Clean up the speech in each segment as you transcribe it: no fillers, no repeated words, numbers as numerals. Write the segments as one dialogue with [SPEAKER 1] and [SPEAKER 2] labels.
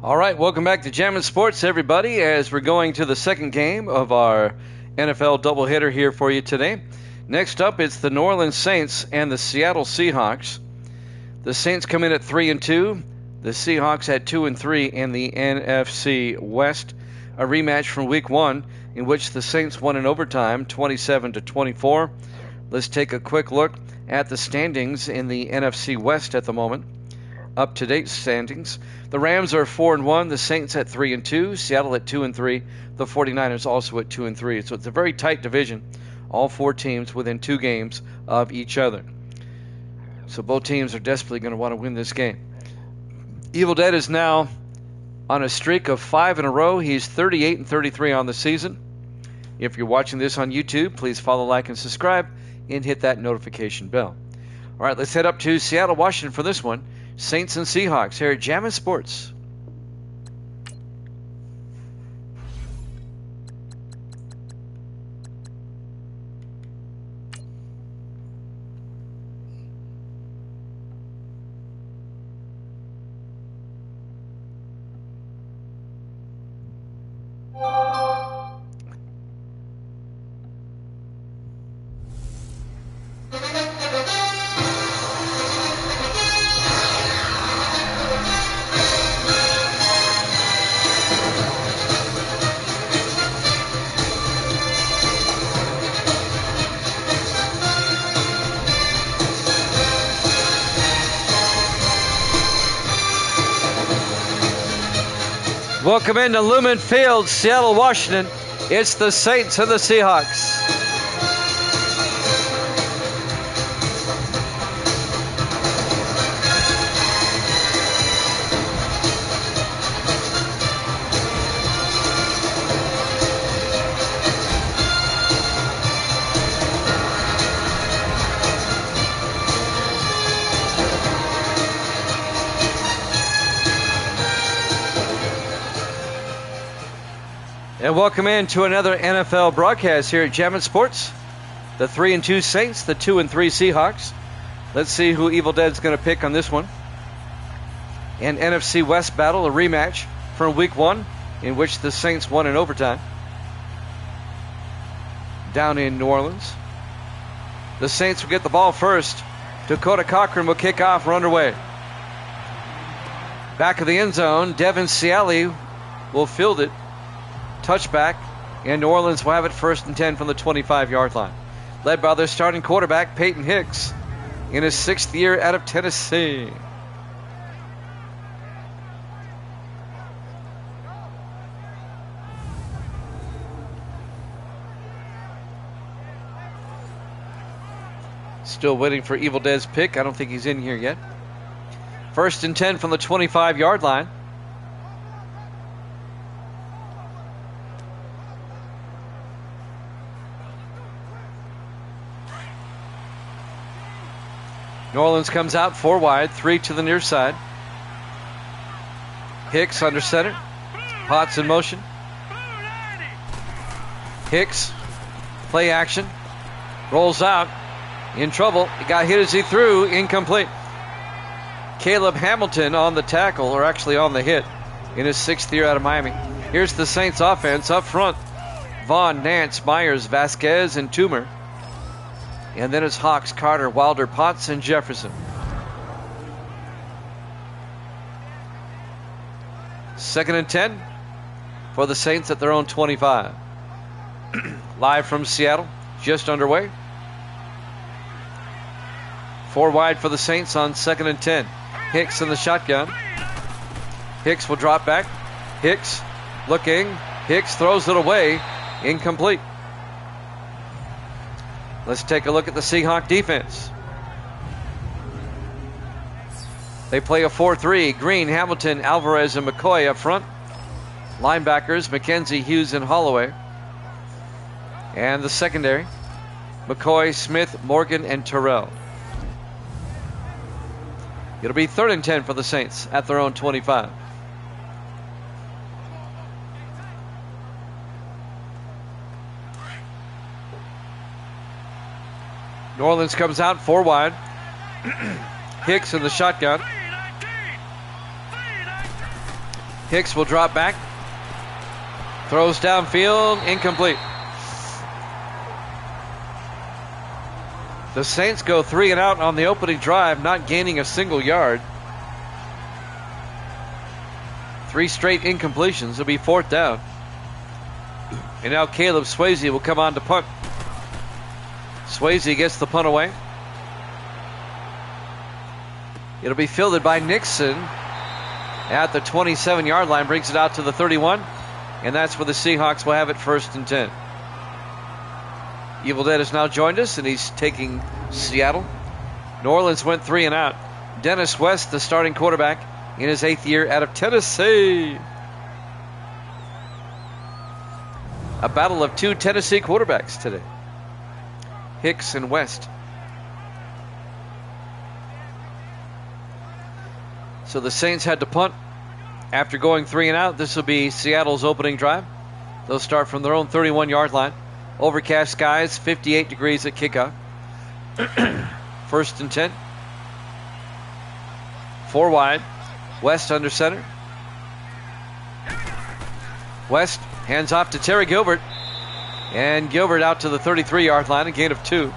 [SPEAKER 1] All right, welcome back to Jammin' Sports, everybody, as we're going to the second game of our NFL doubleheader here for you today. Next up, it's the New Orleans Saints and the Seattle Seahawks. The Saints come in at 3-2. The Seahawks at 2-3 in the NFC West. A rematch from Week 1 in which the Saints won in overtime, 27-24. Let's take a quick look at the standings in the NFC West at the moment. Up-to-date standings. The Rams are 4-1, the Saints at 3-2, Seattle at 2-3, the 49ers also at 2-3. So it's a very tight division. All four teams within 2 games of each other. So both teams are desperately going to want to win this game. Evil Dead is now on a streak of 5 in a row. He's 38-33 on the season. If you're watching this on YouTube, please follow, like, and subscribe, and hit that notification bell. All right, let's head up to Seattle, Washington for this one. Saints and Seahawks here at Jammin' Sports. Welcome into Lumen Field, Seattle, Washington. It's the Saints and the Seahawks. And welcome in to another NFL broadcast here at Jammin' Sports. The 3-2 Saints, the 2-3 Seahawks. Let's see who Evil Dead's going to pick on this one. An NFC West battle, a rematch from Week 1, in which the Saints won in overtime. Down in New Orleans. The Saints will get the ball first. Dakota Cochran will kick off. We're underway. Back of the end zone, Devin Ciali will field it. Touchback, and New Orleans will have it 1st and 10 from the 25-yard line. Led by their starting quarterback, Peyton Hicks, in his 6th year out of Tennessee. Still waiting for Evil Dead's pick. I don't think he's in here yet. 1st and 10 from the 25-yard line. New Orleans comes out 4 wide, 3 to the near side. Hicks under center. Potts in motion. Hicks, play action. Rolls out. In trouble. He got hit as he threw. Incomplete. Caleb Hamilton on the tackle, or actually on the hit, in his 6th year out of Miami. Here's the Saints offense up front. Vaughn, Nance, Myers, Vasquez, and Toomer. And then it's Hawks, Carter, Wilder, Potts, and Jefferson. Second and 10 for the Saints at their own 25. Live from Seattle, just underway. 4 wide for the Saints on 2nd and 10. Hicks in the shotgun. Hicks will drop back. Hicks looking. Hicks throws it away. Incomplete. Let's take a look at the Seahawk defense. They play a 4-3. Green, Hamilton, Alvarez, and McCoy up front. Linebackers, McKenzie, Hughes, and Holloway. And the secondary, McCoy, Smith, Morgan, and Terrell. It'll be 3rd and 10 for the Saints at their own 25. New Orleans comes out 4 wide. Hicks in the shotgun. Hicks will drop back. Throws downfield, incomplete. The Saints go 3 and out on the opening drive, not gaining a single yard. 3 straight incompletions. It'll be 4th down. And now Caleb Swayze will come on to punt. Swayze gets the punt away. It'll be fielded by Nixon at the 27-yard line, brings it out to the 31, and that's where the Seahawks will have it 1st and 10. Evil Dead has now joined us, and he's taking Seattle. New Orleans went 3 and out. Dennis West, the starting quarterback, in his 8th year out of Tennessee. A battle of 2 Tennessee quarterbacks today. Hicks and West. So the Saints had to punt after going 3 and out. This will be Seattle's opening drive. They'll start from their own 31-yard line. Overcast skies, 58 degrees at kickoff. 1st and 10. 4 wide. West under center. West hands off to Terry Gilbert. And Gilbert out to the 33-yard line, a gain of 2.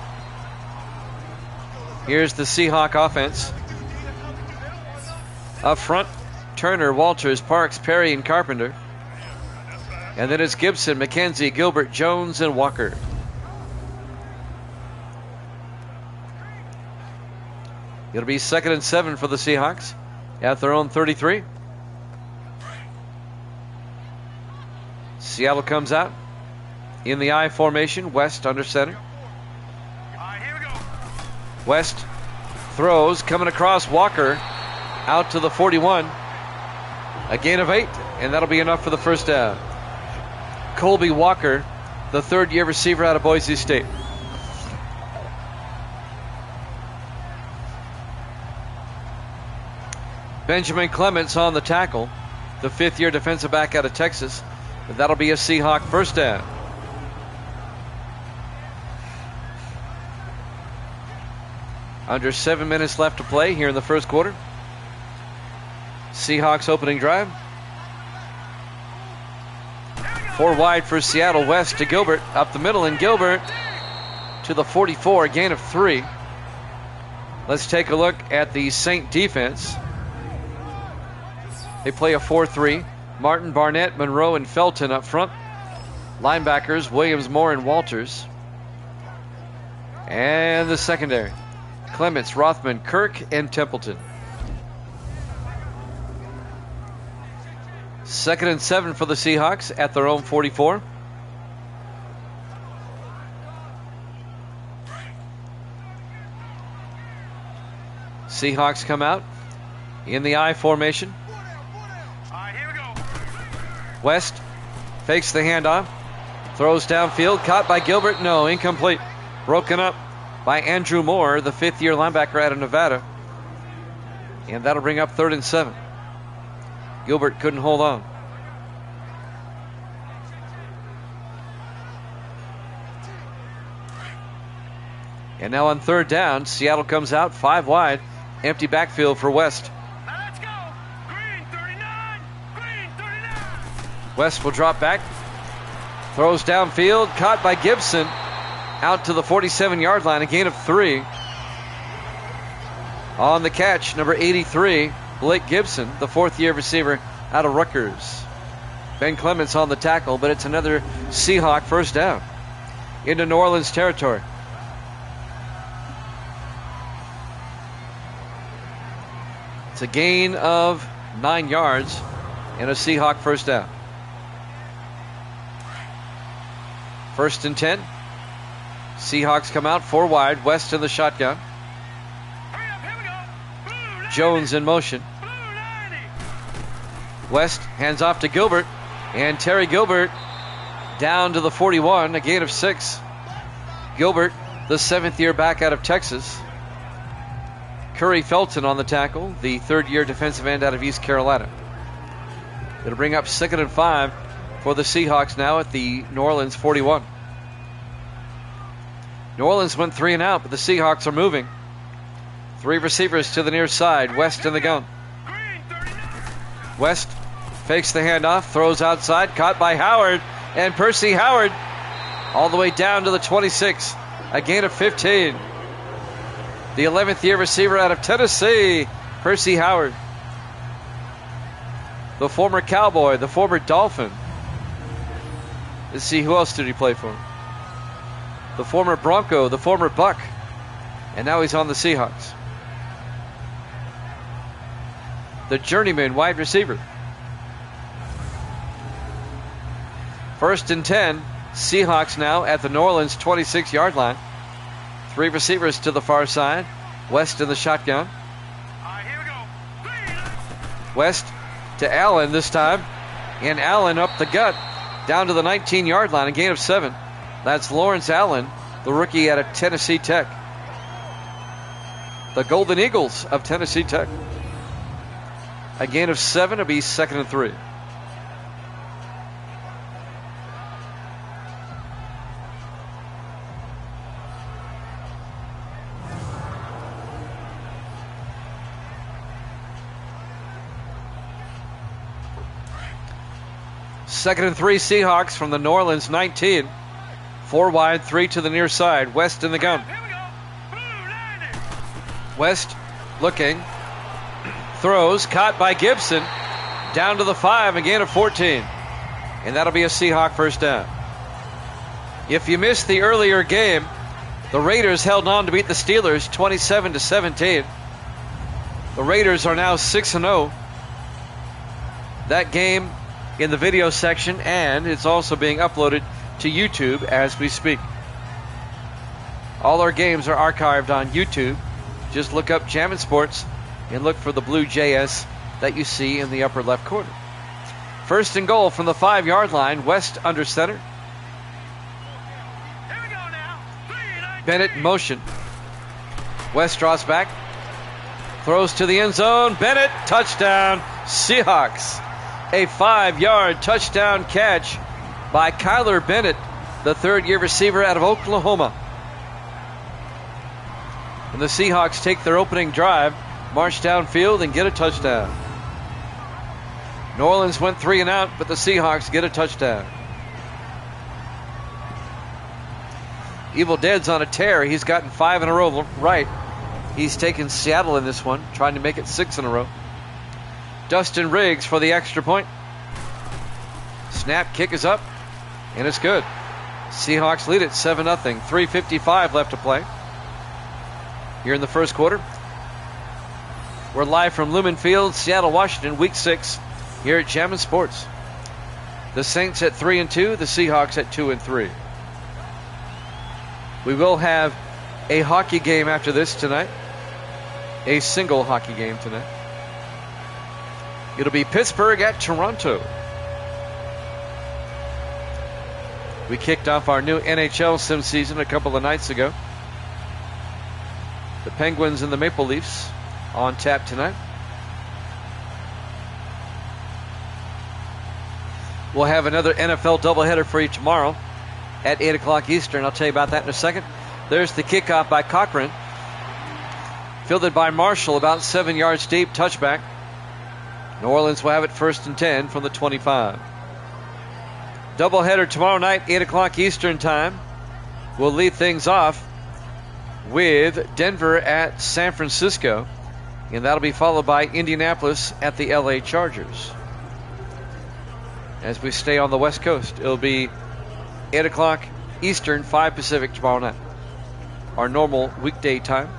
[SPEAKER 1] Here's the Seahawk offense. Up front, Turner, Walters, Parks, Perry, and Carpenter. And then it's Gibson, McKenzie, Gilbert, Jones, and Walker. It'll be 2nd and 7 for the Seahawks at their own 33. Seattle comes out in the I formation. West under center. West throws, coming across Walker out to the 41. A gain of 8, and that'll be enough for the 1st down. Colby Walker, the 3rd-year receiver out of Boise State. Benjamin Clements on the tackle, the 5th-year defensive back out of Texas. That'll be a Seahawk 1st down. Under 7 minutes left to play here in the 1st quarter. Seahawks opening drive. 4 wide for Seattle. West to Gilbert, up the middle, and Gilbert to the 44, a gain of 3. Let's take a look at the Saint defense. They play a 4-3. Martin, Barnett, Monroe, and Felton up front. Linebackers, Williams, Moore, and Walters. And the secondary, Clements, Rothman, Kirk, and Templeton. 2nd and 7 for the Seahawks at their own 44. Seahawks come out in the I formation. West fakes the handoff, throws downfield, caught by Gilbert. No, incomplete. Broken up by Andrew Moore, the 5th-year linebacker out of Nevada. And that'll bring up 3rd and 7. Gilbert couldn't hold on. And now on 3rd down, Seattle comes out 5 wide. Empty backfield for West.
[SPEAKER 2] Now let's go. Green 39. Green 39.
[SPEAKER 1] West will drop back. Throws downfield. Caught by Gibson. Out to the 47-yard line. A gain of 3. On the catch, number 83, Blake Gibson, the 4th-year receiver out of Rutgers. Ben Clements on the tackle, but it's another Seahawk 1st down into New Orleans territory. It's a gain of 9 yards and a Seahawk 1st down. 1st and 10. Seahawks come out 4 wide. West in the shotgun. Jones in motion. West hands off to Gilbert, and Terry Gilbert down to the 41, a gain of 6. Gilbert, the 7th-year back out of Texas. Curry Felton on the tackle, the 3rd-year defensive end out of East Carolina. It'll bring up 2nd and 5 for the Seahawks now at the New Orleans 41. New Orleans went 3 and out, but the Seahawks are moving. 3 receivers to the near side. West in the gun. West Fakes the handoff, throws outside, caught by Howard, and Percy Howard all the way down to the 26. A gain of 15. The 11th year receiver out of Tennessee, Percy Howard. The former Cowboy, the former Dolphin. Let's see, who else did he play for? The former Bronco, the former Buck. And now he's on the Seahawks. The journeyman wide receiver. 1st and 10. Seahawks now at the New Orleans 26-yard line. 3 receivers to the far side. West in the shotgun.
[SPEAKER 2] Here we go.
[SPEAKER 1] West to Allen this time. And Allen up the gut down to the 19-yard line. A gain of 7. That's Lawrence Allen, the rookie out of Tennessee Tech. The Golden Eagles of Tennessee Tech. A gain of 7. It'll be 2nd and 3. Second and 3 Seahawks from the New Orleans 19. 4 wide, 3 to the near side. West in the gun.
[SPEAKER 2] Here we go. Blue landing.
[SPEAKER 1] West looking. Throws, caught by Gibson. Down to the 5, a gain of 14. And that'll be a Seahawk first down. If you missed the earlier game, the Raiders held on to beat the Steelers 27-17. The Raiders are now 6-0. That game in the video section, and it's also being uploaded to YouTube as we speak. All our games are archived on YouTube. Just look up Jammin' Sports and look for the blue JS that you see in the upper left corner. 1st and goal from the 5-yard line. West under center.
[SPEAKER 2] Here we go now. 3-19.
[SPEAKER 1] Bennett in motion. West draws back. Throws to the end zone. Bennett, touchdown, Seahawks. A 5-yard touchdown catch by Kyler Bennett, the 3rd-year receiver out of Oklahoma. And the Seahawks take their opening drive, march downfield, and get a touchdown. New Orleans went 3 and out, but the Seahawks get a touchdown. Evil Dead's on a tear. He's gotten 5 in a row right. He's taken Seattle in this one, trying to make it 6 in a row. Dustin Riggs for the extra point. Snap, kick is up, and it's good. Seahawks lead it 7-0. 3:55 left to play here in the first quarter. We're live from Lumen Field, Seattle, Washington, Week 6 here at Jammin' Sports. The Saints at 3-2, the Seahawks at 2-3. We will have a hockey game after this tonight. A single hockey game tonight. It'll be Pittsburgh at Toronto. We kicked off our new NHL sim season a couple of nights ago. The Penguins and the Maple Leafs on tap tonight. We'll have another NFL doubleheader for you tomorrow at 8 o'clock Eastern. I'll tell you about that in a second. There's the kickoff by Cochran. Fielded by Marshall, about 7 yards deep, touchback. New Orleans will have it 1st and 10 from the 25. Doubleheader tomorrow night, 8 o'clock Eastern time. We'll lead things off with Denver at San Francisco, and that'll be followed by Indianapolis at the LA Chargers. As we stay on the West Coast, it'll be 8 o'clock Eastern, 5 Pacific tomorrow night. Our normal weekday time.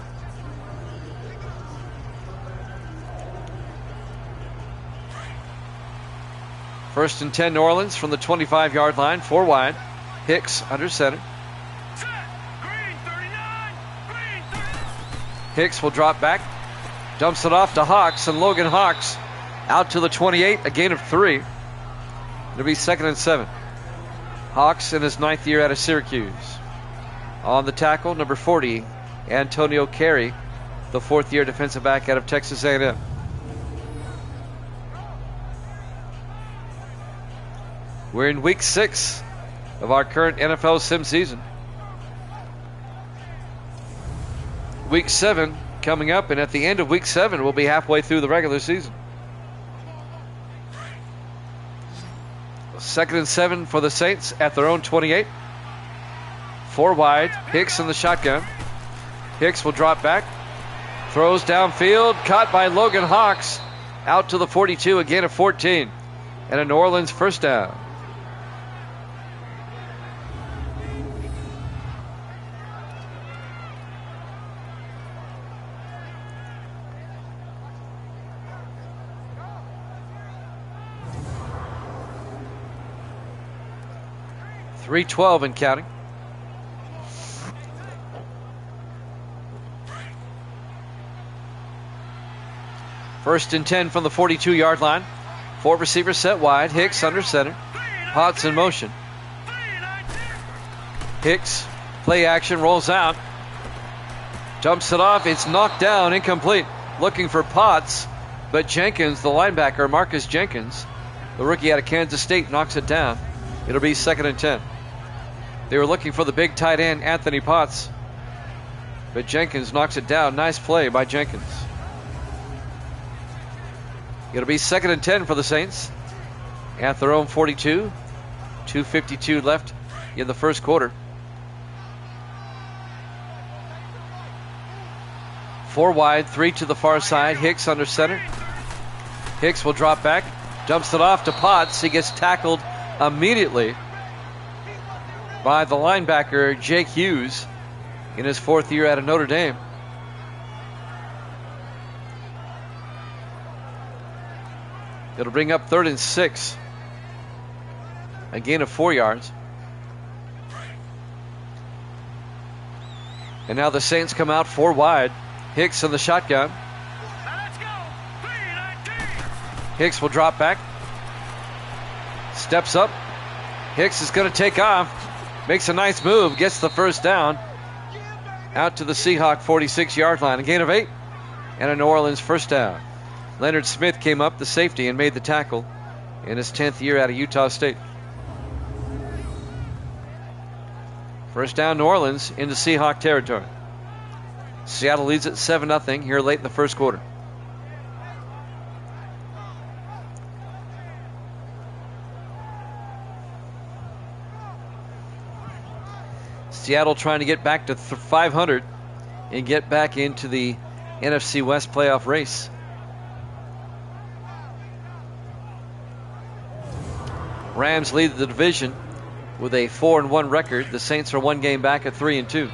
[SPEAKER 1] First and 10 New Orleans from the 25-yard line, 4 wide. Hicks under center.
[SPEAKER 2] Set. Green 39. Green 39.
[SPEAKER 1] Hicks will drop back. Dumps it off to Hawks, and Logan Hawks out to the 28, a gain of 3. It'll be 2nd and 7. Hawks in his 9th year out of Syracuse. On the tackle, number 40, Antonio Carey, the 4th-year defensive back out of Texas A&M. We're in week 6 of our current NFL sim season. Week 7 coming up, and at the end of week 7, we'll be halfway through the regular season. 2nd and 7 for the Saints at their own 28. 4 wide. Hicks in the shotgun. Hicks will drop back. Throws downfield. Caught by Logan Hawks. Out to the 42. Again a 14. And a New Orleans first down. .312 and counting. First and 10 from the 42-yard line. 4 receivers set wide. Hicks under center. Potts in motion. Hicks, play action, rolls out. Jumps it off. It's knocked down, incomplete. Looking for Potts, but Jenkins, the linebacker, Marcus Jenkins, the rookie out of Kansas State, knocks it down. It'll be 2nd and 10. They were looking for the big tight end, Anthony Potts, but Jenkins knocks it down. Nice play by Jenkins. It'll be 2nd and 10 for the Saints at their own 42. 2:52 left in the first quarter. 4 wide, 3 to the far side. Hicks under center. Hicks will drop back, dumps it off to Potts. He gets tackled immediately by the linebacker Jake Hughes in his 4th year out of Notre Dame. It'll bring up 3rd and 6. A gain of 4 yards. And now the Saints come out 4 wide. Hicks in the shotgun. Hicks will drop back. Steps up. Hicks is going to take off. Makes a nice move. Gets the first down. Out to the Seahawk 46-yard line. A gain of 8. And a New Orleans first down. Leonard Smith came up, the safety, and made the tackle in his 10th year out of Utah State. First down, New Orleans into Seahawk territory. Seattle leads at 7-0 here late in the first quarter. Seattle trying to get back to 500 and get back into the NFC West playoff race. Rams lead the division with a 4-1 record. The Saints are 1 game back at 3-2.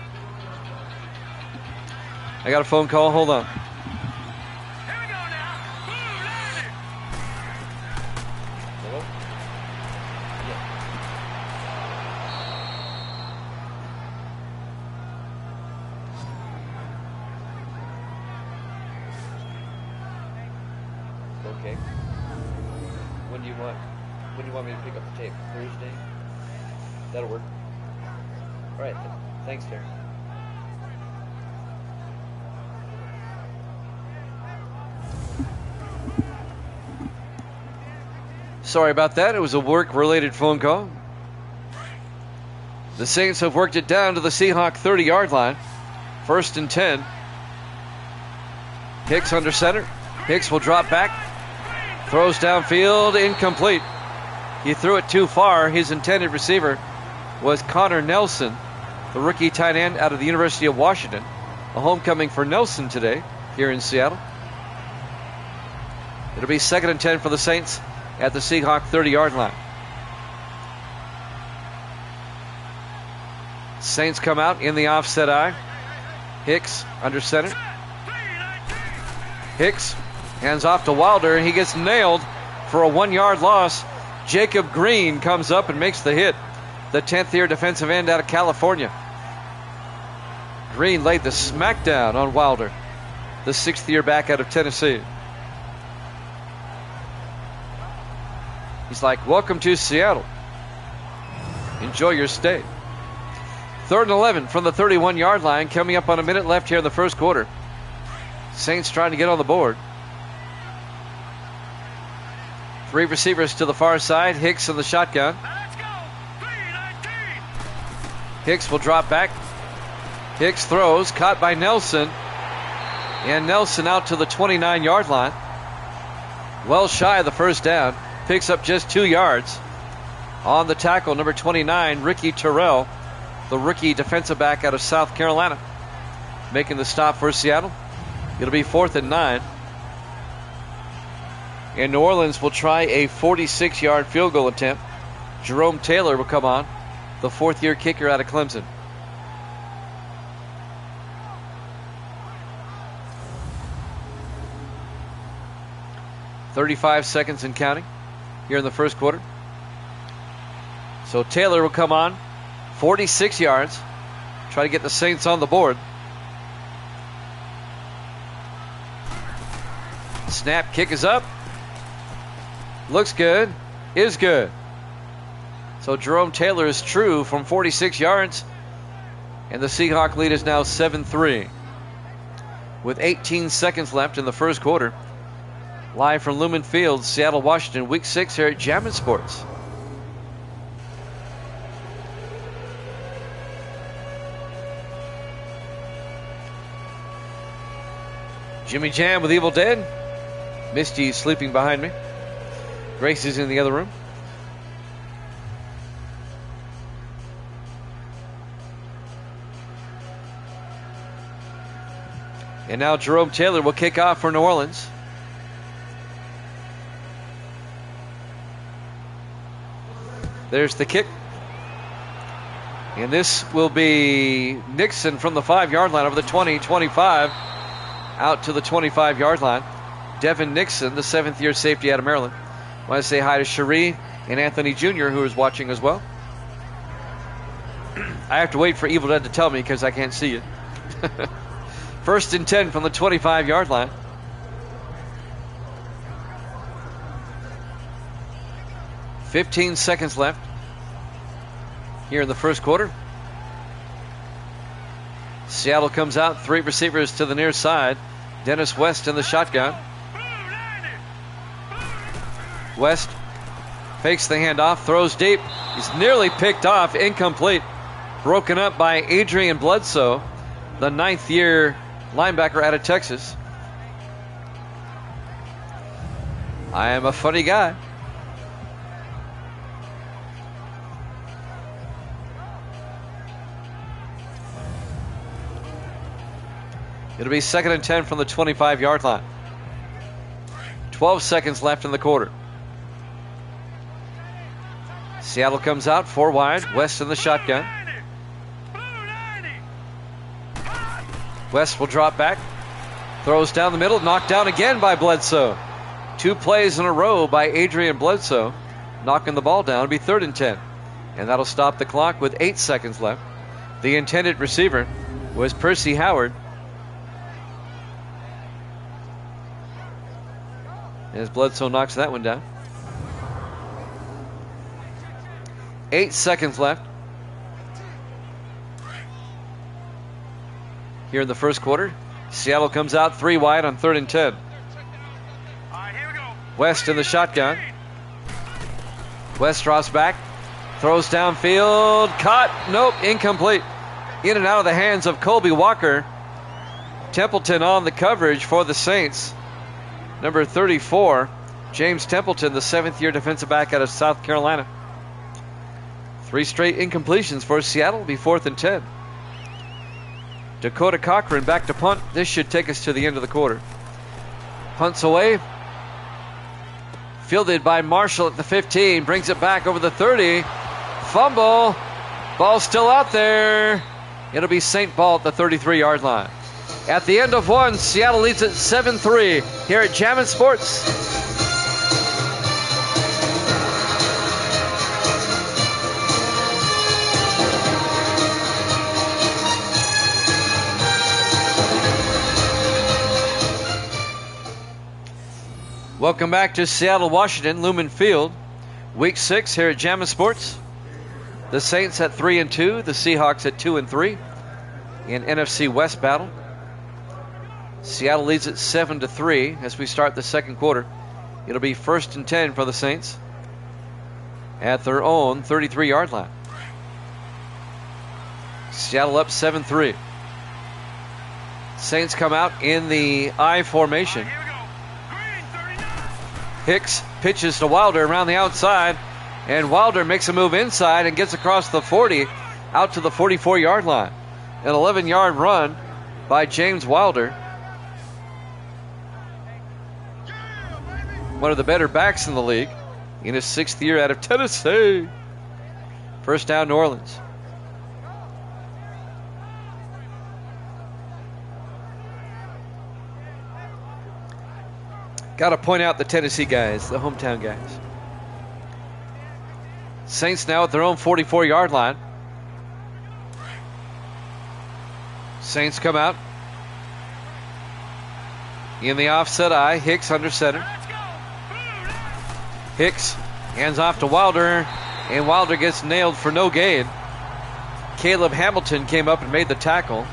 [SPEAKER 1] I got a phone call. Hold on.
[SPEAKER 2] Here we go now. Blue landed.
[SPEAKER 1] Hello? Yeah. Okay. When do you want me to pick up the tape? Thursday? That'll work. All right. Thanks, Terry. Sorry about that. It was a work-related phone call. The Saints have worked it down to the Seahawk 30-yard line. 1st and 10. Hicks under center. Hicks will drop back. Throws downfield, incomplete. He threw it too far. His intended receiver was Connor Nelson, the rookie tight end out of the University of Washington. A homecoming for Nelson today here in Seattle. It'll be 2nd and 10 for the Saints at the Seahawk 30-yard line. Saints come out in the offset eye. Hicks under center. Hicks hands off to Wilder. He gets nailed for a 1-yard loss. Jacob Green comes up and makes the hit. The 10th year defensive end out of California. Green laid the smackdown on Wilder, the 6th year back out of Tennessee. He's like, welcome to Seattle. Enjoy your stay. 3rd and 11 from the 31-yard line, coming up on a minute left here in the first quarter. Saints trying to get on the board. 3 receivers to the far side. Hicks in the shotgun.
[SPEAKER 2] Let's go. 3-19.
[SPEAKER 1] Hicks will drop back. Hicks throws, caught by Nelson. And Nelson out to the 29-yard line. Well shy of the first down. Picks up just 2 yards. On the tackle, number 29, Ricky Terrell, the rookie defensive back out of South Carolina, making the stop for Seattle. It'll be 4th and 9. And New Orleans will try a 46-yard field goal attempt. Jerome Taylor will come on, the fourth-year kicker out of Clemson. "35 seconds and counting here in the first quarter." So Taylor will come on, 46 yards, try to get the Saints on the board. Snap, kick is up. Looks good, is good. So Jerome Taylor is true from 46 yards, and the Seahawk lead is now 7-3. With 18 seconds left in the first quarter. Live from Lumen Field, Seattle, Washington, Week 6 here at Jammin' Sports. Jimmy Jam with Evil Dead. Misty sleeping behind me. Grace is in the other room. And now Jerome Taylor will kick off for New Orleans. There's the kick. And this will be Nixon from the 5-yard line over the 20-25 out to the 25-yard line. Devin Nixon, the 7th-year safety out of Maryland. I want to say hi to Cherie and Anthony Jr., who is watching as well. I have to wait for Evil Dead to tell me because I can't see it. 1st and 10 from the 25-yard line. "15 seconds left here in the first quarter. Seattle comes out, 3 receivers to the near side. Dennis West in the shotgun. West fakes the handoff, throws deep. He's nearly picked off, incomplete. Broken up by Adrian Bledsoe, the 9th-year linebacker out of Texas. I am a funny guy. It'll be 2nd and 10 from the 25-yard line. 12 seconds left in the quarter. Seattle comes out, 4 wide. West in the shotgun. West will drop back. Throws down the middle, knocked down again by Bledsoe. 2 plays in a row by Adrian Bledsoe, knocking the ball down. It'll be 3rd and 10. And that'll stop the clock with 8 seconds left. The intended receiver was Percy Howard. As Bledsoe knocks that one down. 8 seconds left here in the first quarter. Seattle comes out 3 wide on 3rd and 10. West in the shotgun. West drops back. Throws downfield. Caught. Nope. Incomplete. In and out of the hands of Colby Walker. Templeton on the coverage for the Saints. Number 34, James Templeton, the 7th-year defensive back out of South Carolina. 3 straight incompletions for Seattle. Will be 4th and 10. Dakota Cochran back to punt. This should take us to the end of the quarter. Punts away. Fielded by Marshall at the 15. Brings it back over the 30. Fumble. Ball still out there. It'll be St. Paul at the 33-yard line. At the end of 1, Seattle leads at 7-3 here at Jammin' Sports. Welcome back to Seattle, Washington, Lumen Field. Week 6 here at Jammin' Sports. The Saints at 3-2, the Seahawks at 2-3 in NFC West battle. Seattle leads at 7-3 as we start the second quarter. It'll be 1st and 10 for the Saints at their own 33-yard line. Seattle up 7-3. Saints come out in the I formation. Hicks pitches to Wilder around the outside. And Wilder makes a move inside and gets across the 40 out to the 44-yard line. An 11-yard run by James Wilder. One of the better backs in the league in his 6th year out of Tennessee. First down, New Orleans. Got to point out the Tennessee guys, the hometown guys. Saints now at their own 44-yard line. Saints come out. In the offset eye, Hicks under center. Hicks hands off to Wilder, and Wilder gets nailed for no gain. Caleb Hamilton came up and made the tackle.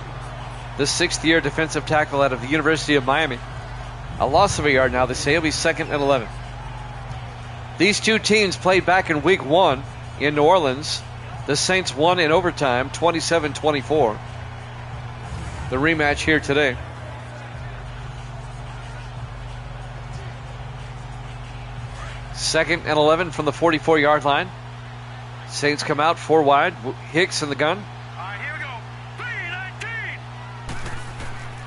[SPEAKER 1] The 6th-year defensive tackle out of the University of Miami. A loss of a yard now. They say it'll be 2nd and 11. These two teams played back in week 1 in New Orleans. The Saints won in overtime, 27-24. The rematch here today. Second and 11 from the 44-yard line. Saints come out 4 wide. Hicks in the gun.
[SPEAKER 2] All right, here we go.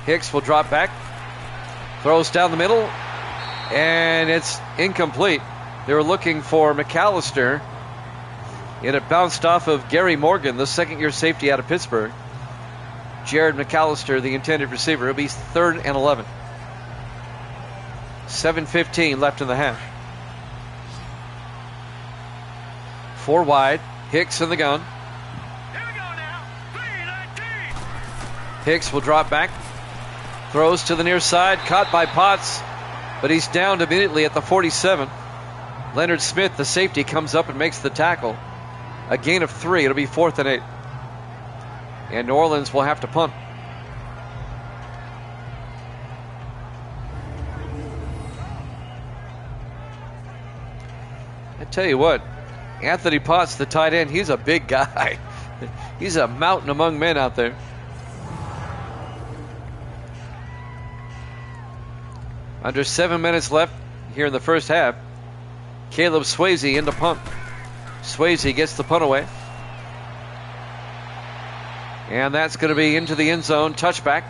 [SPEAKER 2] 3-19.
[SPEAKER 1] Hicks will drop back. Throws down the middle. And it's incomplete. They were looking for McAllister. And it bounced off of Gary Morgan, the 2nd-year safety out of Pittsburgh. Jared McAllister, the intended receiver. It'll be 3rd and 11. 7:15 left in the half. 4 wide. Hicks in the gun.
[SPEAKER 2] Here we go now. 3-19.
[SPEAKER 1] Hicks will drop back. Throws to the near side. Caught by Potts. But he's downed immediately at the 47. Leonard Smith, the safety, comes up and makes the tackle. A gain of 3. It'll be 4th and 8. And New Orleans will have to punt. I tell you what, Anthony Potts, the tight end, he's a big guy. He's a mountain among men out there. Under 7 minutes left here in the first half. Caleb Swayze in the punt. Swayze gets the punt away. And that's going to be into the end zone, touchback.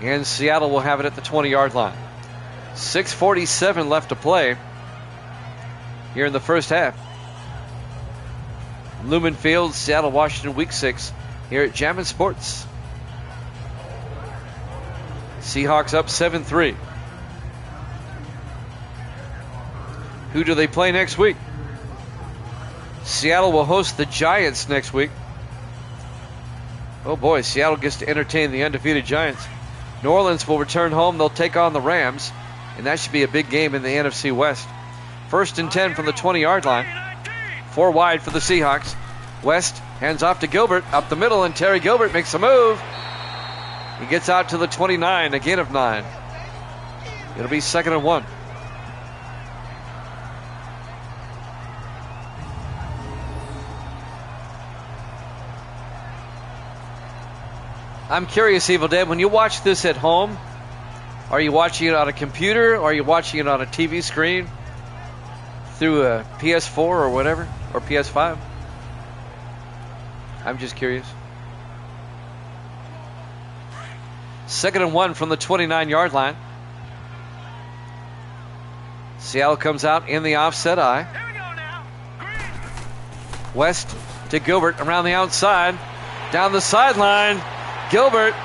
[SPEAKER 1] And Seattle will have it at the 20-yard line. 6:47 left to play here in the first half. Lumen Field, Seattle, Washington, Week 6 here at Jammin' Sports. Seahawks up 7-3. Who do they play next week? Seattle will host the Giants next week. Oh boy, Seattle gets to entertain the undefeated Giants. New Orleans will return home. They'll take on the Rams, and that should be a big game in the NFC West. 1st and 10 from the 20-yard line. 4 wide for the Seahawks. West hands off to Gilbert up the middle, and Terry Gilbert makes a move. He gets out to the 29, a gain of 9. It'll be 2nd and 1. I'm curious, Evil Dead, when you watch this at home, are you watching it on a computer, or are you watching it on a TV screen through a PS4 or whatever, or PS5? I'm just curious. 2nd and 1 from the 29-yard line. Seattle comes out in the offset eye.
[SPEAKER 2] Here we go now. Green.
[SPEAKER 1] West to Gilbert around the outside. Down the sideline. Gilbert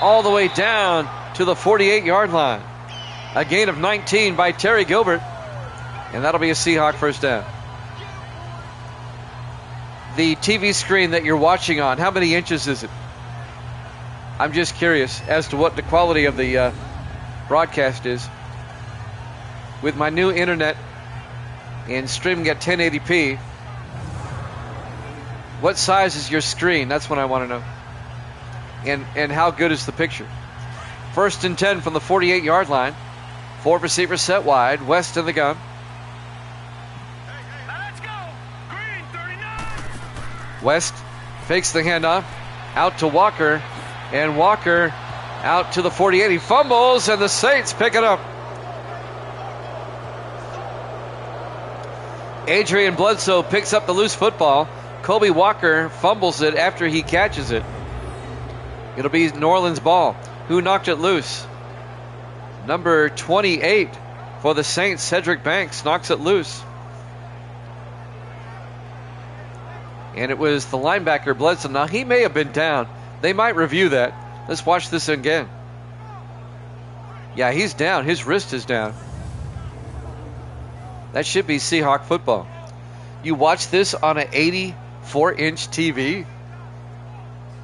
[SPEAKER 1] all the way down to the 48-yard line. A gain of 19 by Terry Gilbert. And that'll be a Seahawk first down. The TV screen that you're watching on, how many inches is it? I'm just curious as to what the quality of the broadcast is. With my new internet and streaming at 1080p, what size is your screen? That's what I want to know. And how good is the picture? 1st and 10 from the 48-yard line. 4 receivers set wide. West in the gun.
[SPEAKER 2] Now let's go. Green 39.
[SPEAKER 1] West fakes the handoff. Out to Walker. And Walker out to the 48. He fumbles, and the Saints pick it up. Adrian Bledsoe picks up the loose football. Colby Walker fumbles it after he catches it. It'll be New Orleans ball. Who knocked it loose? Number 28 for the Saints, Cedric Banks, knocks it loose. And it was the linebacker, Bledsoe. Now, he may have been down. They might review that. Let's watch this again. Yeah, he's down. His wrist is down. That should be Seahawk football. You watch this on an 84-inch TV?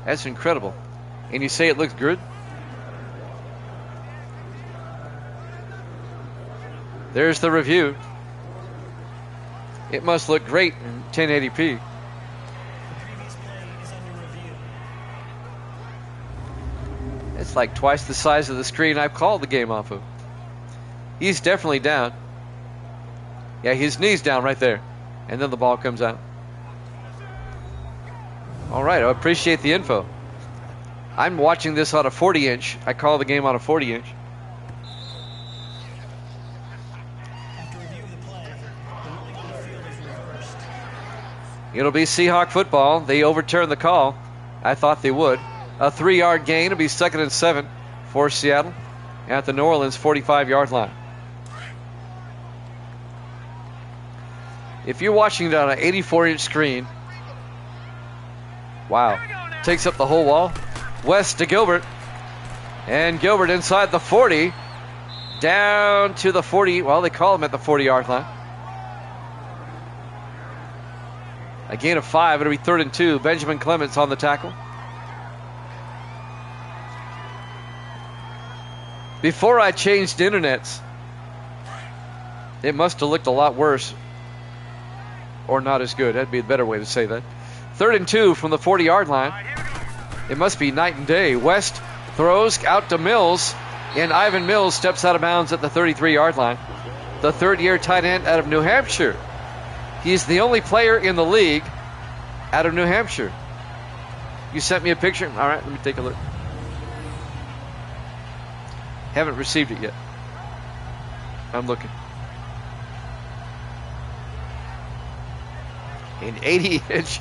[SPEAKER 1] That's incredible. And you say it looks good? There's the review. It must look great in 1080p. It's like twice the size of the screen I've called the game off of. He's definitely down. Yeah, his knee's down right there. And then the ball comes out. All right, I appreciate the info. I'm watching this on a 40-inch. I call the game on a 40-inch. It'll be Seahawk football. They overturned the call. I thought they would. A 3-yard gain. It'll be 2nd and 7 for Seattle at the New Orleans 45-yard line. If you're watching it on an 84-inch screen, wow, takes up the whole wall. West to Gilbert, and Gilbert inside the 40, down to the 40. Well, they call him at the 40-yard line. A gain of 5. It'll be 3rd and 2. Benjamin Clements on the tackle. Before I changed internets, it must have looked a lot worse. Or not as good. That'd be a better way to say that. 3rd and 2 from the 40-yard line. It must be night and day. West throws out to Mills, and Ivan Mills steps out of bounds at the 33-yard line. The third-year tight end out of New Hampshire. He's the only player in the league out of New Hampshire. You sent me a picture? All right, let me take a look. Haven't received it yet. I'm looking. An 80-inch.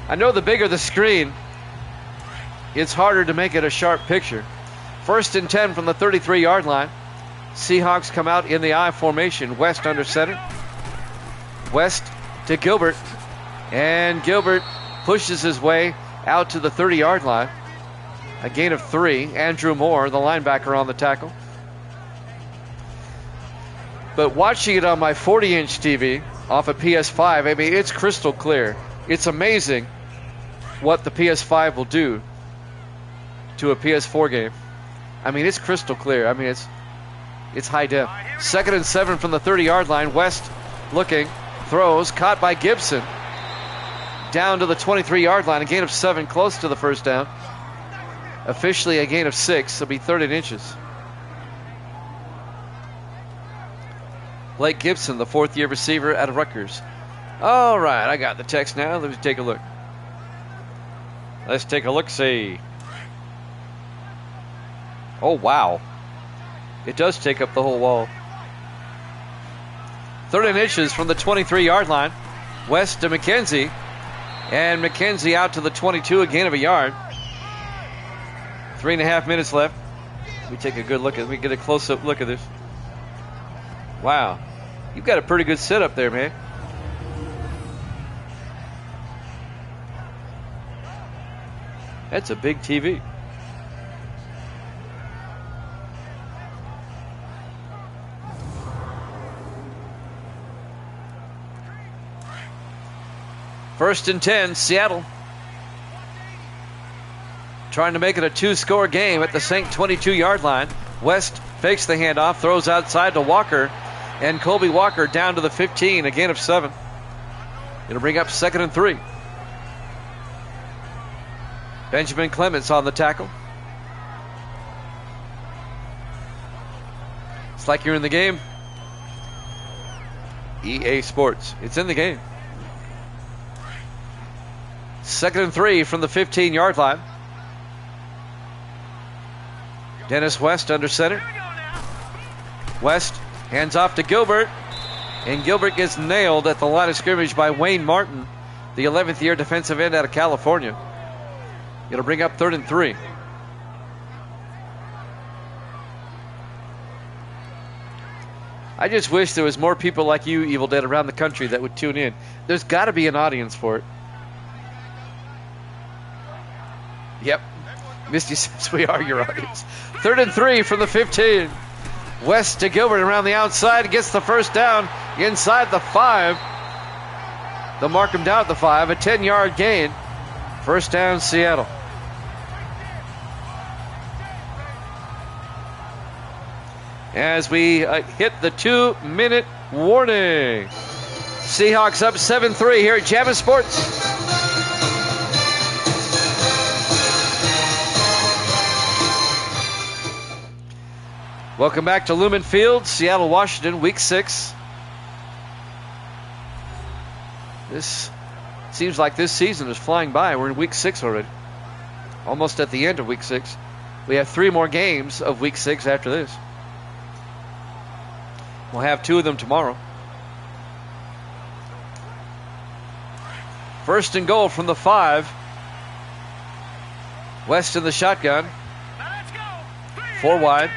[SPEAKER 1] I know the bigger the screen, it's harder to make it a sharp picture. 1st and 10 from the 33-yard line. Seahawks come out in the I formation. West under center. West to Gilbert. And Gilbert pushes his way out to the 30-yard line. A gain of 3. Andrew Moore, the linebacker, on the tackle. But watching it on my 40-inch TV off a PS5, I mean, it's crystal clear. It's amazing what the PS5 will do to a PS4 game. I mean, it's crystal clear. I mean, it's high def. 2nd and 7 from the 30-yard line. West looking, throws, caught by Gibson. Down to the 23-yard line. A gain of 7, close to the first down. Officially a gain of 6. It'll be 3rd and inches. Blake Gibson, the 4th-year receiver out of Rutgers. All right, I got the text now. Let me take a look. Let's take a look-see. Oh, wow. It does take up the whole wall. 3rd and inches from the 23-yard line. West to McKenzie. And McKenzie out to the 22, a gain of a yard. 3.5 minutes left. Let me take a good look. Let me get a close-up look at this. Wow. You've got a pretty good setup there, man. That's a big TV. First and 10, Seattle. Trying to make it a 2-score game at the Saint 22-yard line. West fakes the handoff, throws outside to Walker, and Colby Walker down to the 15, a gain of 7. It'll bring up 2nd and 3. Benjamin Clements on the tackle. It's like you're in the game. EA Sports. It's in the game. 2nd and 3 from the 15-yard line. Dennis West under center. West hands off to Gilbert. And Gilbert gets nailed at the line of scrimmage by Wayne Martin, the 11th year defensive end out of California. It'll bring up 3rd and 3. I just wish there was more people like you, Evil Dead, around the country that would tune in. There's got to be an audience for it. Yep. Misty says we are your audience. 3rd and 3 from the 15. West to Gilbert around the outside. Gets the first down inside the 5. They'll mark him down at the 5. A 10-yard gain. First down, Seattle. As we hit the 2-minute warning. Seahawks up 7-3 here at Jammin' Sports. Welcome back to Lumen Field, Seattle, Washington, Week 6. This seems like this season is flying by. We're in Week 6 already. Almost at the end of Week 6. We have 3 more games of Week 6 after this. We'll have 2 of them tomorrow. First and goal from the 5. West in the shotgun. 4 wide.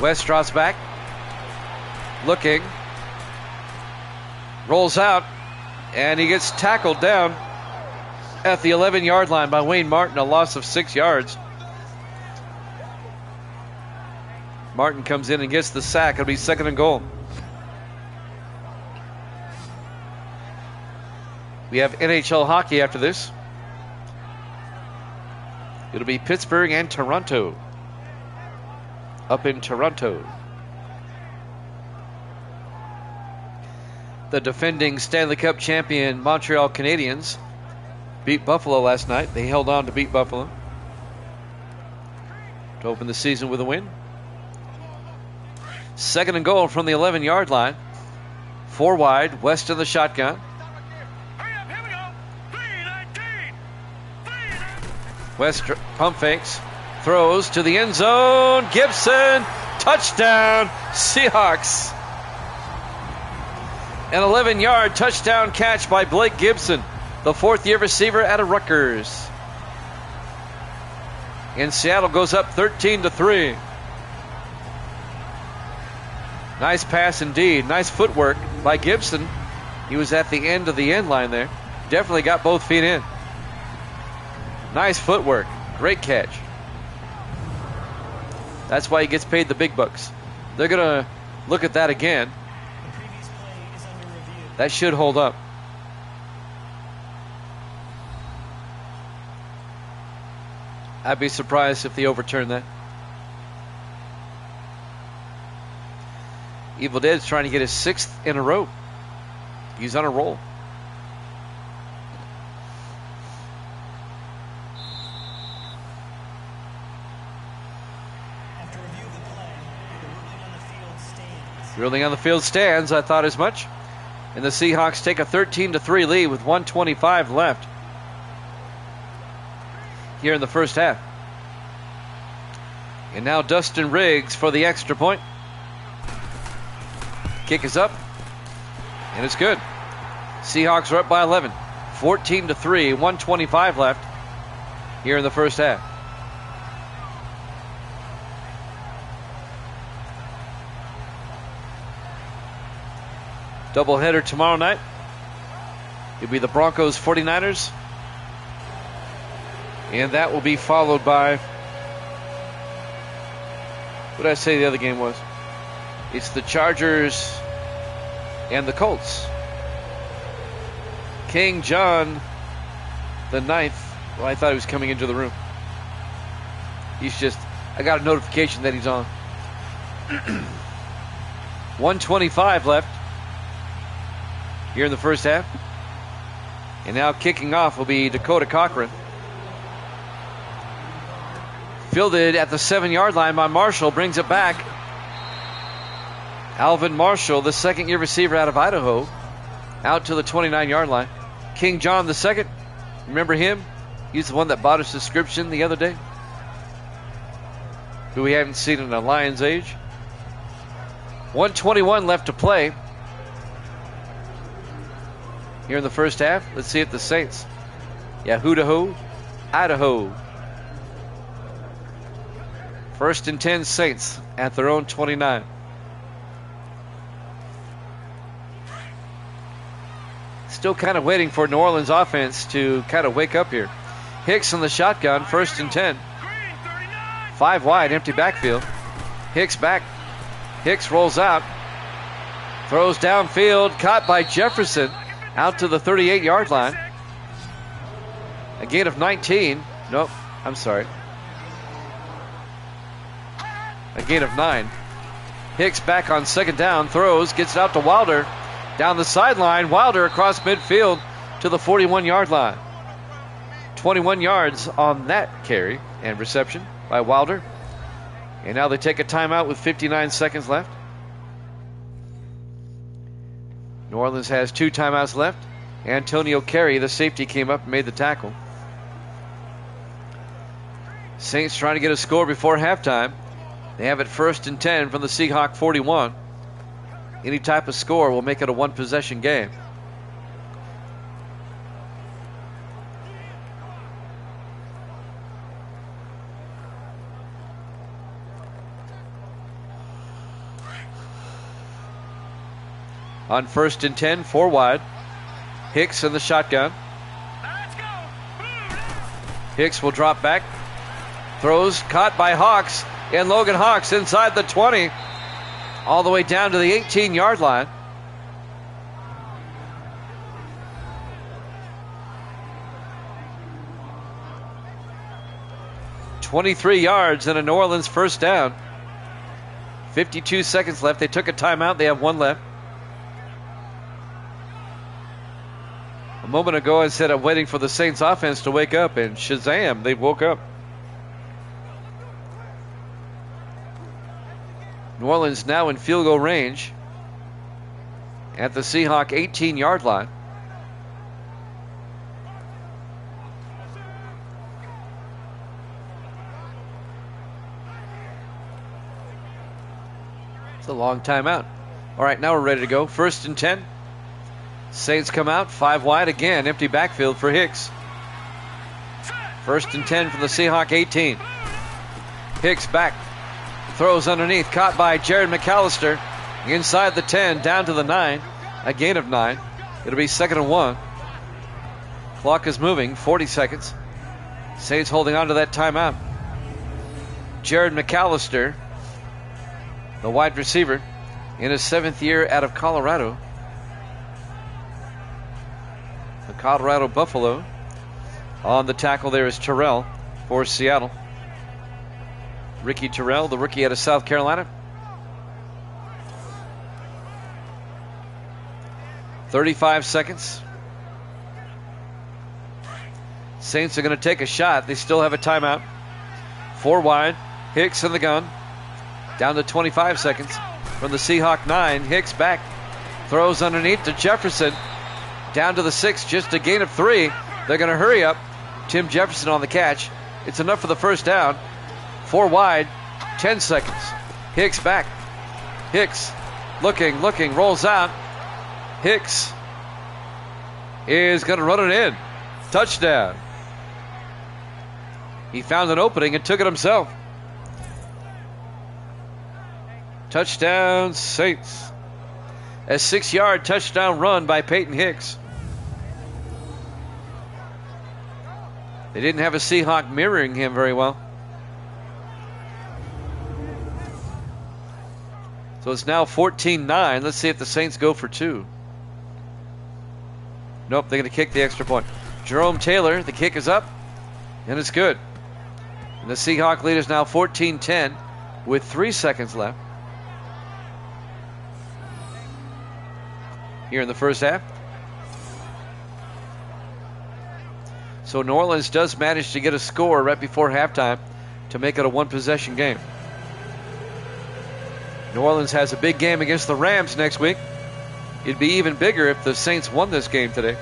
[SPEAKER 1] West drops back. Looking. Rolls out. And he gets tackled down at the 11-yard line by Wayne Martin, a loss of 6 yards. Martin comes in and gets the sack. It'll be 2nd and goal. We have NHL hockey after this. It'll be Pittsburgh and Toronto. Up in Toronto. The defending Stanley Cup champion Montreal Canadiens beat Buffalo last night. They held on to beat Buffalo to open the season with a win. 2nd and goal from the 11-yard line. 4 wide, West in the shotgun. West pump fakes, throws to the end zone. Gibson, touchdown, Seahawks. An 11-yard touchdown catch by Blake Gibson, the 4th-year receiver out of Rutgers. And Seattle goes up 13-3. Nice pass indeed. Nice footwork by Gibson. He was at the end of the end line there. Definitely got both feet in. Nice footwork. Great catch. That's why he gets paid the big bucks. They're going to look at that again. That should hold up. I'd be surprised if they overturn that. Evil Dead's trying to get his 6th in a row. He's on a roll.
[SPEAKER 3] After review of the play, the ruling on the field stands.
[SPEAKER 1] Ruling on the field stands. I thought as much. And the Seahawks take a 13-3 lead with 1:25 left here in the first half. And now Dustin Riggs for the extra point. Kick is up, and it's good. Seahawks are up by 11. 14-3, 1:25 left here in the first half. Doubleheader tomorrow night. It'll be the Broncos 49ers. And that will be followed by, what did I say the other game was? It's the Chargers and the Colts. King John the 9th. Well, I thought he was coming into the room. I got a notification that he's on. 1:25 left here in the first half. And now kicking off will be Dakota Cochran. Fielded at the 7-yard line by Marshall, brings it back. Alvin Marshall, the 2nd-year receiver out of Idaho, out to the 29-yard line. King John II, remember him? He's the one that bought a subscription the other day, who we haven't seen in a Lion's age. 1:21 left to play here in the first half. Let's see if the Saints. Yahoo, Idaho. 1st and 10 Saints at their own 29. Still kind of waiting for New Orleans offense to kind of wake up here. Hicks in the shotgun, 1st and 10. 5 wide, empty backfield. Hicks back. Hicks rolls out. Throws downfield, caught by Jefferson out to the 38-yard line. A gain of 19. Nope, I'm sorry. A gain of 9. Hicks back on 2nd down, throws, gets it out to Wilder. Down the sideline, Wilder across midfield to the 41-yard line. 21 yards on that carry and reception by Wilder. And now they take a timeout with 59 seconds left. New Orleans has 2 timeouts left. Antonio Carey, the safety, came up and made the tackle. Saints trying to get a score before halftime. They have it 1st and 10 from the Seahawk 41. Any type of score will make it a one-possession game. On 1st and 10, 4 wide. Hicks in the shotgun. Hicks will drop back. Throws, caught by Hawks. And Logan Hawks inside the 20. All the way down to the 18-yard line. "23 yards and a New Orleans first down. 52 seconds left. They took a timeout. They have 1 left. A moment ago I said I'm waiting for the Saints offense to wake up, and shazam, they woke up. New Orleans now in field goal range at the Seahawk 18-yard line. It's a long timeout. All right, now we're ready to go. 1st and 10. Saints come out, 5 wide again, empty backfield for Hicks. 1st and 10 from the Seahawk 18. Hicks back. Throws underneath, caught by Jared McAllister. Inside the 10, down to the 9. A gain of 9. It'll be 2nd and 1. Clock is moving, 40 seconds. Saints holding on to that timeout. Jared McAllister, the wide receiver, in his 7th year out of Colorado. The Colorado Buffalo. On the tackle there is Terrell for Seattle. Ricky Terrell, the rookie out of South Carolina. 35 seconds. Saints are going to take a shot. They still have a timeout. 4 wide. Hicks in the gun. Down to 25 seconds from the Seahawk 9. Hicks back. Throws underneath to Jefferson. Down to the 6. Just a gain of 3. They're going to hurry up. Tim Jefferson on the catch. It's enough for the first down. 4 wide. 10 seconds. Hicks back. Hicks looking, rolls out. Hicks is going to run it in. Touchdown. He found an opening and took it himself. Touchdown, Saints. A 6-yard touchdown run by Peyton Hicks. They didn't have a Seahawk mirroring him very well. So it's now 14-9. Let's see if the Saints go for 2. Nope, they're going to kick the extra point. Jerome Taylor, the kick is up, and it's good. And the Seahawk lead is now 14-10 with 3 seconds left here in the first half. So New Orleans does manage to get a score right before halftime to make it a one-possession game. New Orleans has a big game against the Rams next week. It'd be even bigger if the Saints won this game today.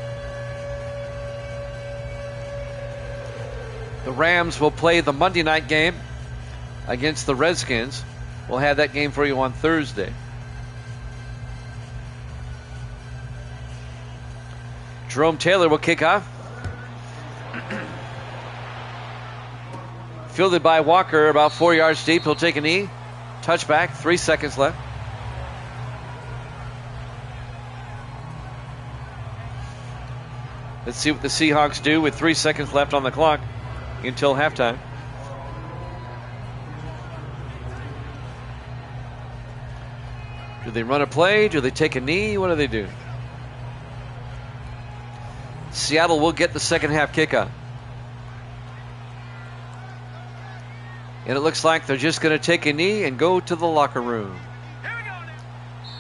[SPEAKER 1] The Rams will play the Monday night game against the Redskins. We'll have that game for you on Thursday. Jerome Taylor will kick off. Fielded by Walker about 4 yards deep. He'll take a knee. Touchback, 3 seconds left. Let's see what the Seahawks do with 3 seconds left on the clock until halftime. Do they run a play? Do they take a knee? What do they do? Seattle will get the second half kickoff. And it looks like they're just going to take a knee and go to the locker room.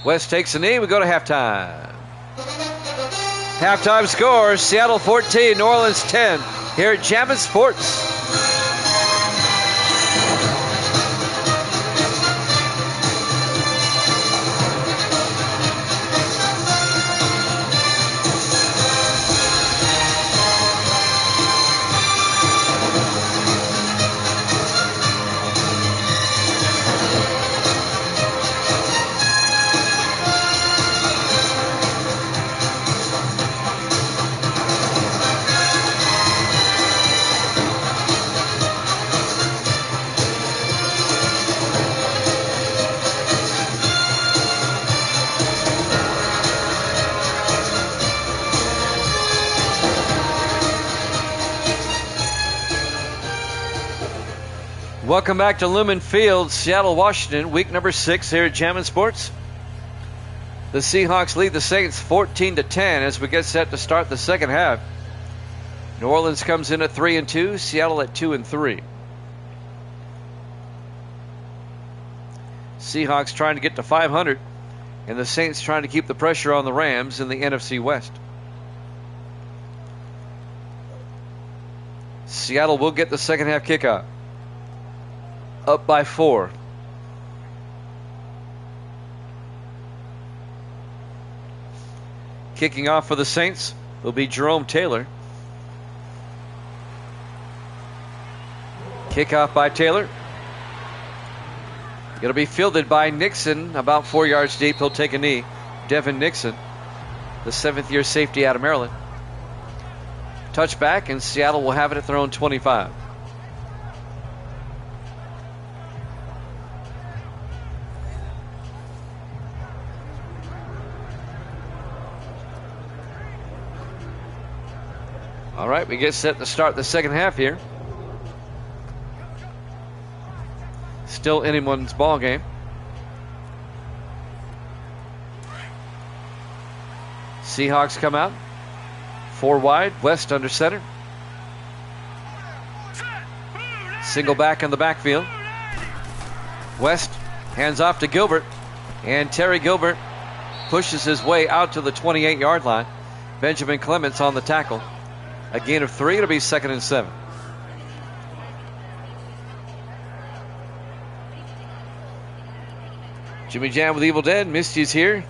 [SPEAKER 1] West takes a knee. We go to halftime. Halftime score, Seattle 14, New Orleans 10, here at Jammin' Sports. Welcome back to Lumen Field, Seattle, Washington, week number 6 here at Jammin' Sports. The Seahawks lead the Saints 14-10 as we get set to start the second half. New Orleans comes in at 3-2, Seattle at 2-3. Seahawks trying to get to 500, and the Saints trying to keep the pressure on the Rams in the NFC West. Seattle will get the second half kickoff. Up by 4. Kicking off for the Saints will be Jerome Taylor. Kickoff by Taylor. It'll be fielded by Nixon about 4 yards deep. He'll take a knee. Devin Nixon, the 7th-year safety out of Maryland. Touchback, and Seattle will have it at their own 25. All right, we get set to start the second half here. Still anyone's ball game. Seahawks come out. 4 wide, West under center. Single back in the backfield. West hands off to Gilbert. And Terry Gilbert pushes his way out to the 28-yard line. Benjamin Clements on the tackle. A gain of 3. It'll be 2nd and 7. Jimmy Jam with Evil Dead. Misty's here.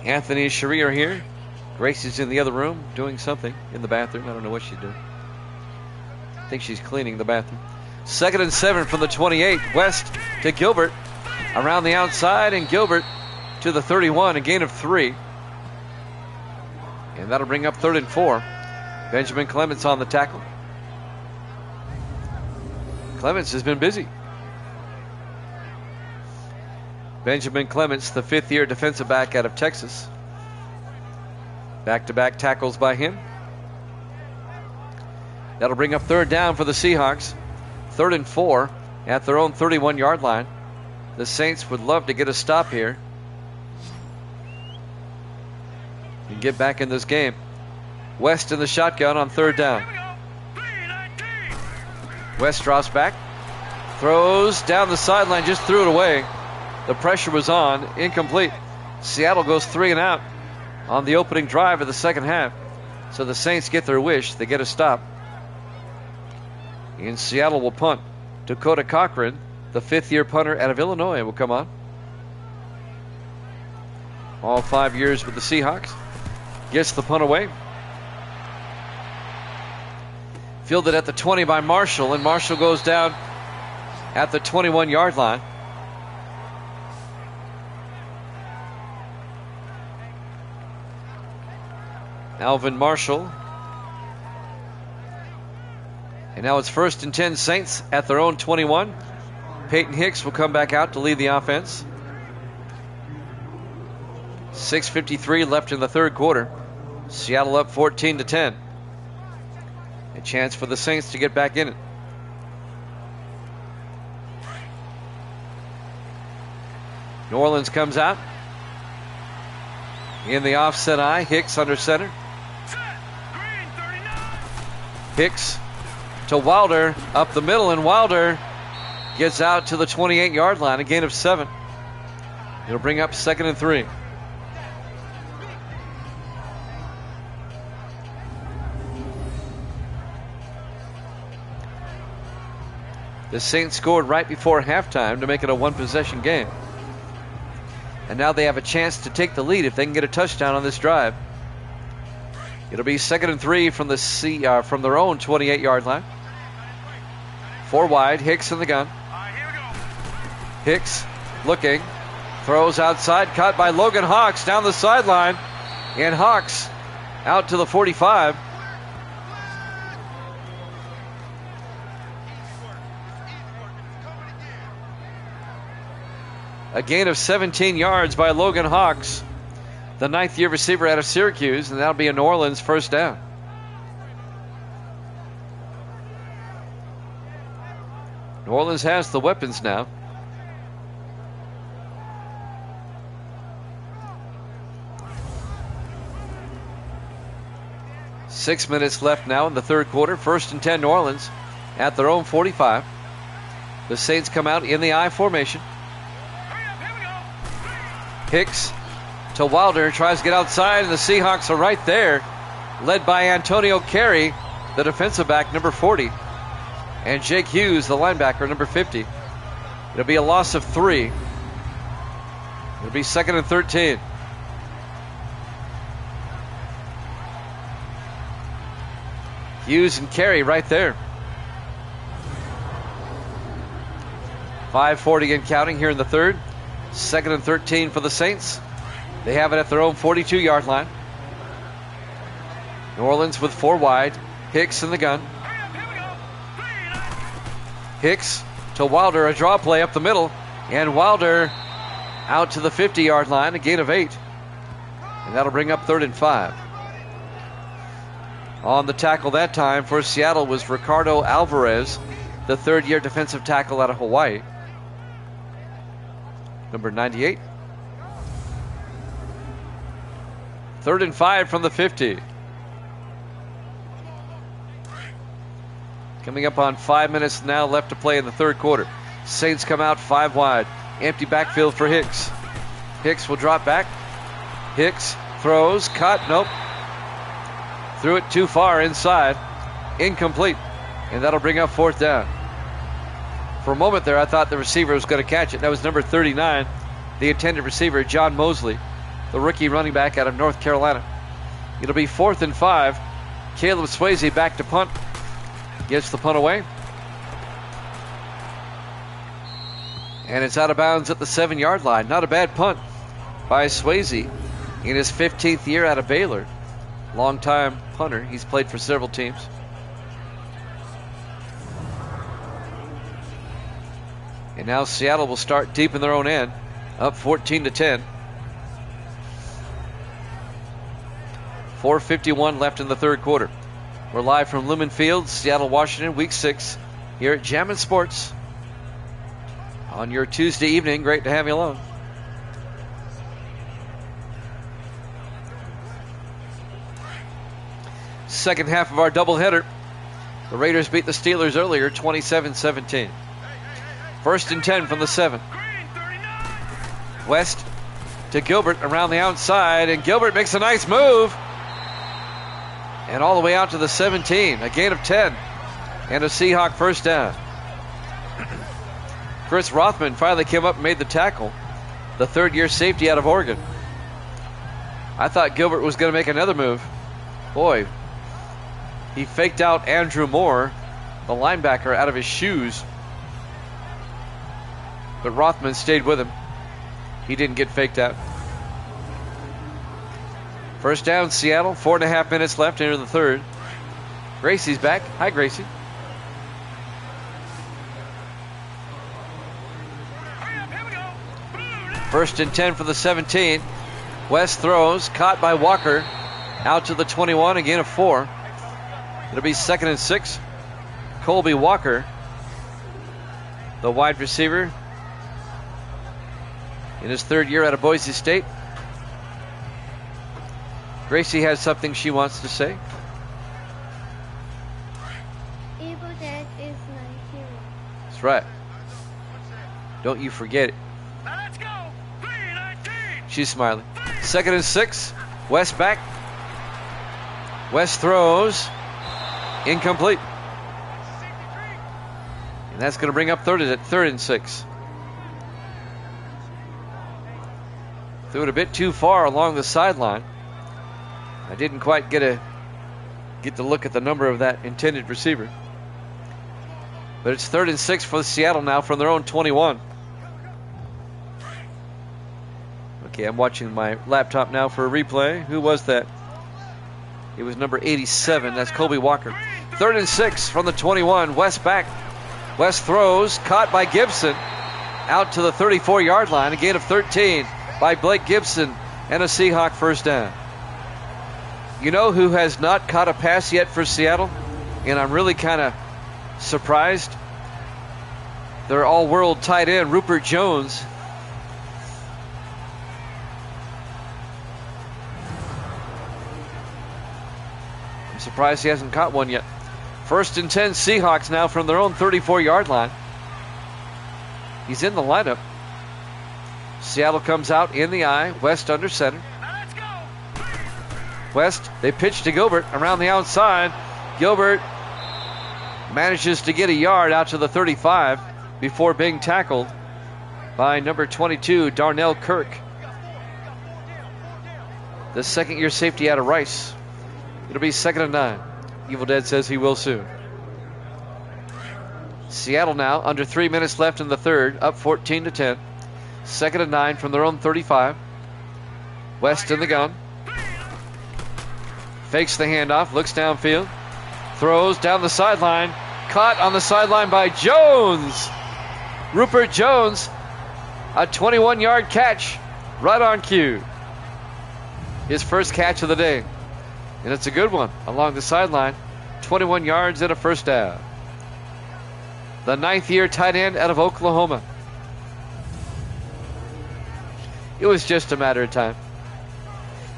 [SPEAKER 1] Anthony and Cherie are here. Gracie's in the other room doing something in the bathroom. I don't know what she's doing. I think she's cleaning the bathroom. 2nd and 7 from the 28. West to Gilbert. Around the outside, and Gilbert to the 31. A gain of 3. And that'll bring up 3rd and 4. Benjamin Clements on the tackle. Clements has been busy. Benjamin Clements, the 5th-year defensive back out of Texas. Back-to-back tackles by him. That'll bring up 3rd down for the Seahawks. 3rd and 4 at their own 31-yard line. The Saints would love to get a stop here and get back in this game. West in the shotgun on 3rd down. West drops back. Throws down the sideline, just threw it away. The pressure was on, incomplete. Seattle goes 3 and out on the opening drive of the second half. So the Saints get their wish. They get a stop. And Seattle will punt. Dakota Cochran, the 5th-year punter out of Illinois, will come on. All 5 years with the Seahawks. Gets the punt away. Fielded at the 20 by Marshall, and Marshall goes down at the 21-yard line. Alvin Marshall. And now it's 1st and 10 Saints at their own 21. Peyton Hicks will come back out to lead the offense. 6:53 left in the third quarter. Seattle up 14-10. A chance for the Saints to get back in it. New Orleans comes out. In the offset eye, Hicks under center. Hicks to Wilder up the middle, and Wilder gets out to the 28-yard line, a gain of 7. It'll bring up 2nd and 3. The Saints scored right before halftime to make it a one-possession game. And now they have a chance to take the lead if they can get a touchdown on this drive. It'll be 2nd and 3 from their own 28-yard line. 4 wide, Hicks in the gun. Hicks looking, throws outside, caught by Logan Hawks down the sideline. And Hawks out to the 45. A gain of 17 yards by Logan Hawks, the 9th-year receiver out of Syracuse, and that'll be a New Orleans first down. New Orleans has the weapons now. Six minutes left now in the third quarter. 1st and 10 New Orleans at their own 45. The Saints come out in the I formation. Hicks to Wilder, tries to get outside, and the Seahawks are right there, led by Antonio Carey, the defensive back, number 40, and Jake Hughes, the linebacker, number 50. It'll be a loss of 3. It'll be 2nd and 13. Hughes and Carey right there. 5:40 and counting here in the third. 2nd and 13 for the Saints. They have it at their own 42-yard line. New Orleans with 4 wide. Hicks in the gun. Hicks to Wilder, a draw play up the middle. And Wilder out to the 50-yard line, a gain of 8. And that'll bring up 3rd and 5. On the tackle that time for Seattle was Ricardo Alvarez, the 3rd-year defensive tackle out of Hawaii. Number 98. 3rd and 5 from the 50. Coming up on 5 minutes now left to play in the third quarter. Saints come out 5 wide. Empty backfield for Hicks. Hicks will drop back. Hicks throws, cut, nope. Threw it too far inside. Incomplete. And that'll bring up 4th down. For a moment there, I thought the receiver was going to catch it. That was number 39, the intended receiver, John Mosley, the rookie running back out of North Carolina. It'll be 4th and 5. Caleb Swayze back to punt. Gets the punt away. And it's out of bounds at the 7-yard line. Not a bad punt by Swayze in his 15th year out of Baylor. Long-time punter. He's played for several teams. And now Seattle will start deep in their own end, up 14-10. 4:51 left in the third quarter. We're live from Lumen Field, Seattle, Washington, Week 6, here at Jammin' Sports. On your Tuesday evening, great to have you along. Second half of our doubleheader. The Raiders beat the Steelers earlier, 27-17. 1st and 10 from the 7. West to Gilbert around the outside, and Gilbert makes a nice move. And all the way out to the 17, a gain of 10, and a Seahawk first down. Chris Rothman finally came up and made the tackle, the 3rd-year safety out of Oregon. I thought Gilbert was going to make another move. Boy, he faked out Andrew Moore, the linebacker, out of his shoes. But Rothman stayed with him. He didn't get faked out. First down, Seattle. 4.5 minutes left into the third. Gracie's back. Hi, Gracie. First and 10 for the 17. West throws, caught by Walker. Out to the 21, a gain of 4. It'll be 2nd and 6. Colby Walker, the wide receiver, in his 3rd year out of Boise State. Gracie has something she wants to say.
[SPEAKER 4] Evil Dead is my hero.
[SPEAKER 1] That's right. Don't you forget it.
[SPEAKER 2] Now let's go. 319.
[SPEAKER 1] She's smiling. 2nd and 6. West back. West throws. Incomplete. And that's going to bring up 3rd and 6. Threw it a bit too far along the sideline. I didn't quite get to look at the number of that intended receiver. But it's 3rd and 6 for Seattle now from their own 21. Okay, I'm watching my laptop now for a replay. Who was that? It was number 87. That's Colby Walker. 3rd and 6 from the 21. West back. West throws. Caught by Gibson. Out to the 34-yard line. A gain of 13 by Blake Gibson. And a Seahawk first down. You know who has not caught a pass yet for Seattle? And I'm really kind of surprised. Their all-world tight end, Rupert Jones. I'm surprised he hasn't caught one yet. 1st and 10 Seahawks now from their own 34-yard line. He's in the lineup. Seattle comes out in the eye. West under center.
[SPEAKER 2] Now let's go.
[SPEAKER 1] West, they pitch to Gilbert around the outside. Gilbert manages to get a yard out to the 35 before being tackled by number 22, Darnell Kirk, the 2nd-year safety out of Rice. It'll be 2nd and 9. Evil Dead says he will soon. Seattle now under 3 minutes left in the third, up 14-10. 2nd and 9 from their own 35. West in the gun. Fakes the handoff, looks downfield, throws down the sideline. Caught on the sideline by Jones. Rupert Jones, a 21-yard catch right on cue. His first catch of the day. And it's a good one along the sideline. 21 yards and a first down. The 9th-year tight end out of Oklahoma. It was just a matter of time.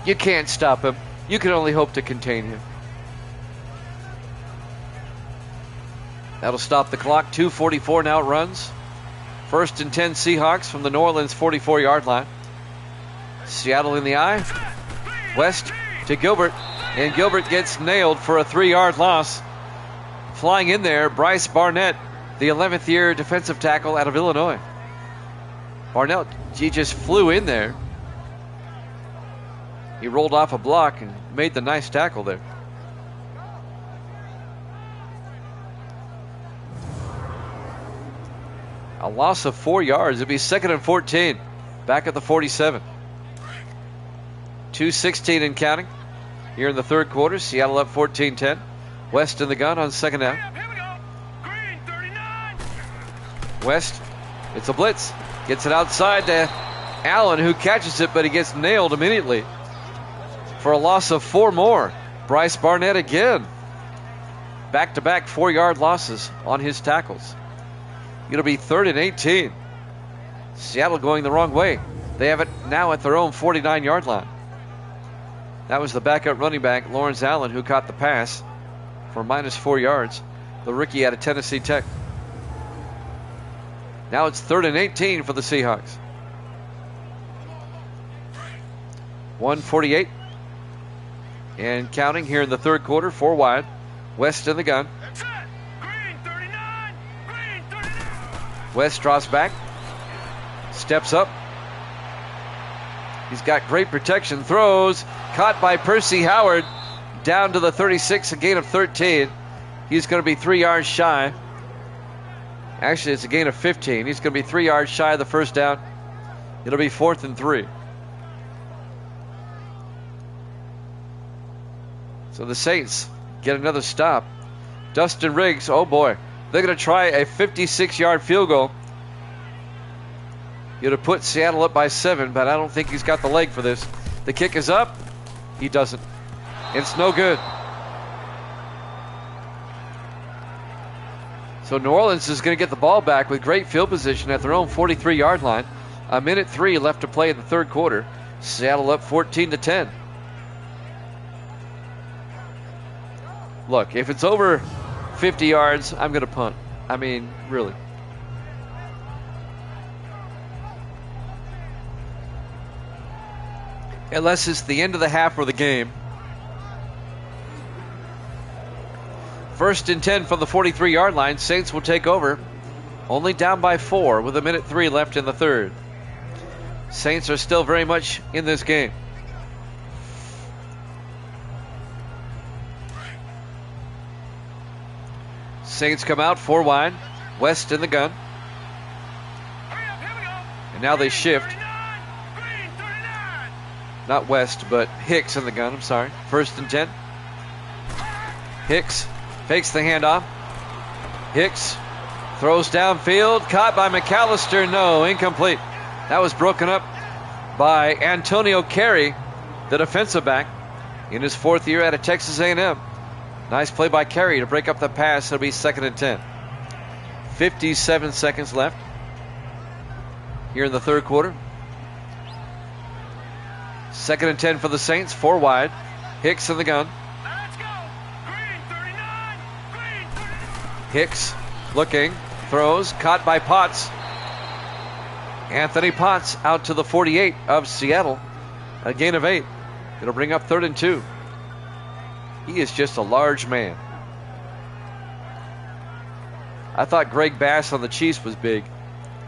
[SPEAKER 1] You can't stop him. You can only hope to contain him. That'll stop the clock. 2:44 now it runs. 1st and 10 Seahawks from the New Orleans 44-yard line. Seattle in the eye. West to Gilbert. And Gilbert gets nailed for a 3-yard loss. Flying in there, Bryce Barnett, the 11th-year defensive tackle out of Illinois. Barnett, he just flew in there. He rolled off a block and made the nice tackle there. A loss of 4 yards. It'll be 2nd and 14. Back at the 47. 2:16 and counting. Here in the third quarter, Seattle up 14-10. West in the gun on 2nd down.
[SPEAKER 2] Here we go. Green 39.
[SPEAKER 1] West, it's a blitz. Gets it outside to Allen, who catches it, but he gets nailed immediately for a loss of 4 more. Bryce Barnett again. Back-to-back 4-yard losses on his tackles. It'll be 3rd and 18. Seattle going the wrong way. They have it now at their own 49-yard line. That was the backup running back, Lawrence Allen, who caught the pass for -4 yards. The rookie out of Tennessee Tech. Now it's 3rd and 18 for the Seahawks. 1:48 and counting here in the third quarter. 4 wide. West in the gun.
[SPEAKER 2] That's it. Green 39. Green 39.
[SPEAKER 1] West draws back. Steps up. He's got great protection. Throws. Caught by Percy Howard. Down to the 36, a gain of 13. He's going to be 3 yards shy. Actually, it's a gain of 15. He's going to be 3 yards shy of the first down. It'll be 4th and 3. So the Saints get another stop. Dustin Riggs, oh boy, they're going to try a 56-yard field goal. You'd have put Seattle up by 7, but I don't think he's got the leg for this. The kick is up. He doesn't. It's no good. So New Orleans is going to get the ball back with great field position at their own 43-yard line. 1:03 left to play in the third quarter. Seattle up 14-10. Look, if it's over 50 yards, I'm going to punt. I mean, really. Unless it's the end of the half or the game. 1st and 10 from the 43-yard line. Saints will take over. Only down by 4 with 1:03 left in the third. Saints are still very much in this game. Saints come out 4 wide. West in the gun. And now they shift. Not West, but Hicks in the gun. I'm sorry. 1st and 10. Hicks fakes the handoff. Hicks throws downfield. Caught by McAllister. No, incomplete. That was broken up by Antonio Carey, the defensive back, in his 4th year out of Texas A&M. Nice play by Carey to break up the pass. It'll be 2nd and 10. 57 seconds left here in the third quarter. 2nd and 10 for the Saints, 4 wide. Hicks in the gun.
[SPEAKER 2] Let's go. Green 39. Green 39.
[SPEAKER 1] Hicks looking, throws, caught by Potts. Anthony Potts out to the 48 of Seattle. A gain of 8. It'll bring up 3rd and 2. He is just a large man. I thought Greg Bass on the Chiefs was big.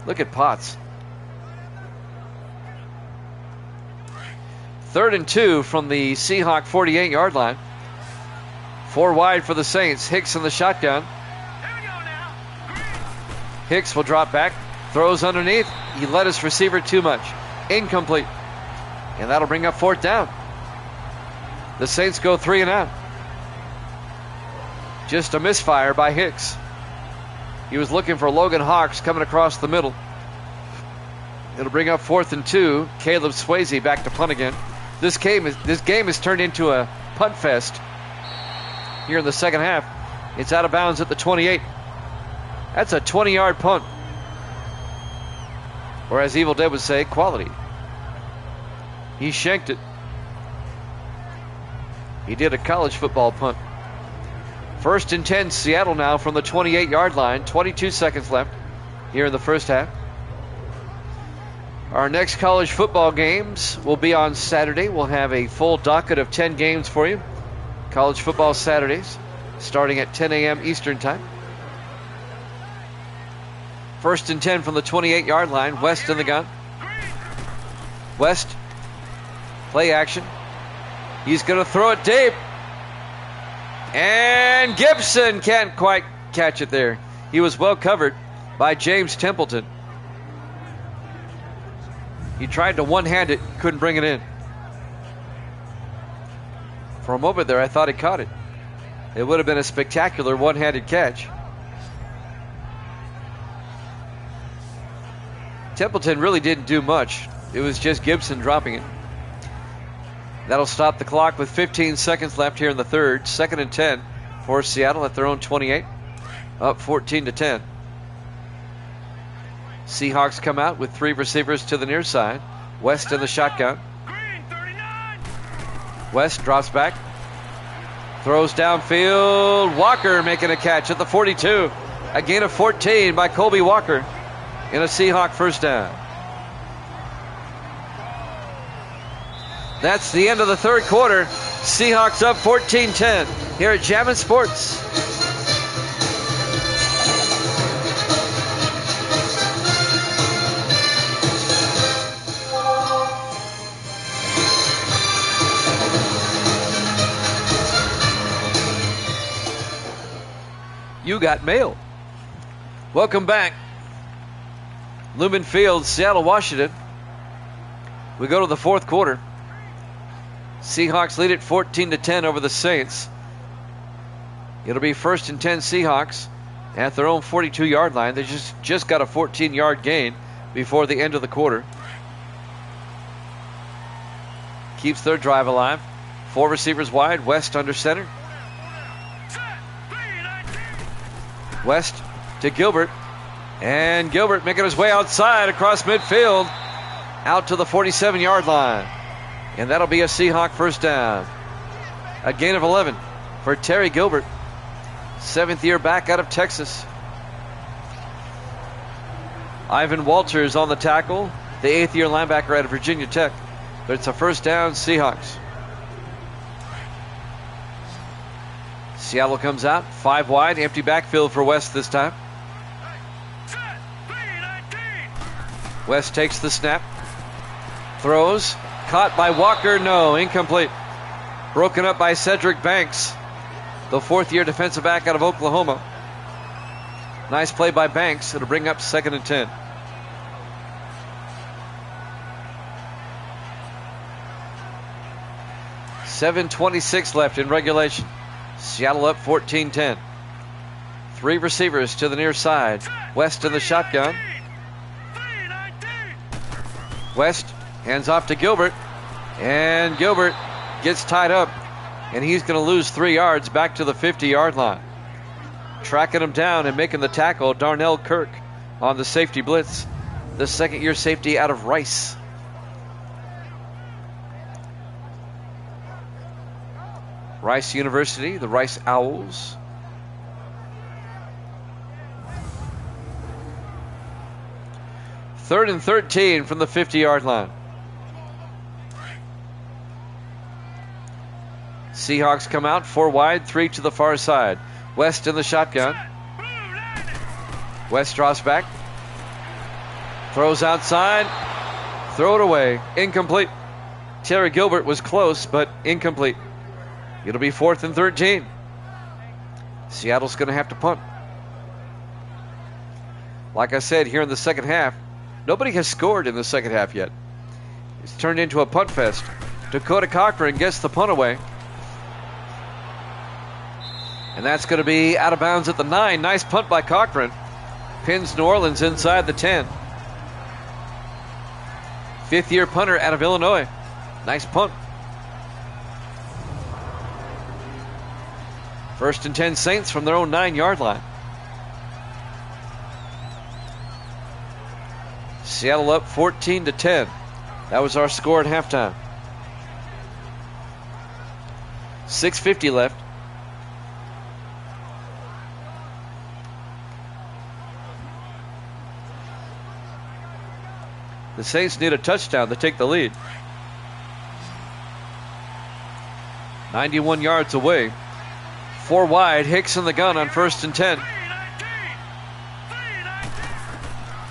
[SPEAKER 1] Look at Potts. 3rd and 2 from the Seahawk 48-yard line. 4 wide for the Saints. Hicks in the shotgun.
[SPEAKER 2] Here we go now. Green.
[SPEAKER 1] Hicks will drop back. Throws underneath. He led his receiver too much. Incomplete. And that'll bring up 4th down. The Saints go 3 and out. Just a misfire by Hicks. He was looking for Logan Hawks coming across the middle. It'll bring up 4th and 2. Caleb Swayze back to punt again. This game has turned into a punt fest here in the second half. It's out of bounds at the 28. That's a 20-yard punt. Or as Evil Dead would say, quality. He shanked it. He did a college football punt. 1st and 10, Seattle now from the 28-yard line. 22 seconds left here in the first half. Our next college football games will be on Saturday. We'll have a full docket of 10 games for you. College football Saturdays, starting at 10 a.m. Eastern time. 1st and 10 from the 28-yard line. West in the gun. West, play action. He's going to throw it deep. And Gibson can't quite catch it there. He was well covered by James Templeton. He tried to one-hand it, couldn't bring it in. For a moment there, I thought he caught it. It would have been a spectacular one-handed catch. Templeton really didn't do much. It was just Gibson dropping it. That'll stop the clock with 15 seconds left here in the third. 2nd and 10 for Seattle at their own 28. Up 14-10. Seahawks come out with 3 receivers to the near side. West in the shotgun.
[SPEAKER 2] Green 39.
[SPEAKER 1] West drops back. Throws downfield. Walker making a catch at the 42. A gain of 14 by Colby Walker in a Seahawk first down. That's the end of the third quarter. Seahawks up 14-10 here at Jammin' Sports. You got mail. Welcome back. Lumen Field, Seattle, Washington. We go to the fourth quarter. Seahawks lead it 14-10 over the Saints. It'll be 1st and 10 Seahawks at their own 42-yard line. They just got a 14-yard gain before the end of the quarter. Keeps their drive alive. 4 receivers wide. West under center. West to Gilbert. And Gilbert making his way outside across midfield out to the 47-yard line. And that'll be a Seahawk first down. A gain of 11 for Terry Gilbert. 7th year back out of Texas. Ivan Walters on the tackle. The 8th year linebacker out of Virginia Tech. But it's a first down, Seahawks. Seattle comes out, 5 wide, empty backfield for West this time. West takes the snap, throws, caught by Walker, no, incomplete. Broken up by Cedric Banks, the 4th year defensive back out of Oklahoma. Nice play by Banks, it'll bring up 2nd and 10. .7:26 left in regulation. Seattle up 14-10. 3 receivers to the near side. West in the shotgun. West hands off to Gilbert. And Gilbert gets tied up. And he's going to lose 3 yards back to the 50-yard line. Tracking him down and making the tackle, Darnell Kirk on the safety blitz. The 2nd year safety out of Rice. Rice University, the Rice Owls. Third and 13 from the 50-yard line. Seahawks come out, 4 wide, 3 to the far side. West in the shotgun. West draws back. Throws outside. Throw it away. Incomplete. Terry Gilbert was close, but incomplete. It'll be 4th and 13. Seattle's going to have to punt. Like I said, here in the second half, nobody has scored in the second half yet. It's turned into a punt fest. Dakota Cochran gets the punt away. And that's going to be out of bounds at the 9. Nice punt by Cochran. Pins New Orleans inside the 10. 5th year punter out of Illinois. Nice punt. 1st and 10 Saints from their own 9-yard line. Seattle up 14-10. That was our score at halftime. 6:50 left. The Saints need a touchdown to take the lead. 91 yards away. 4 wide, Hicks in the gun on 1st and 10.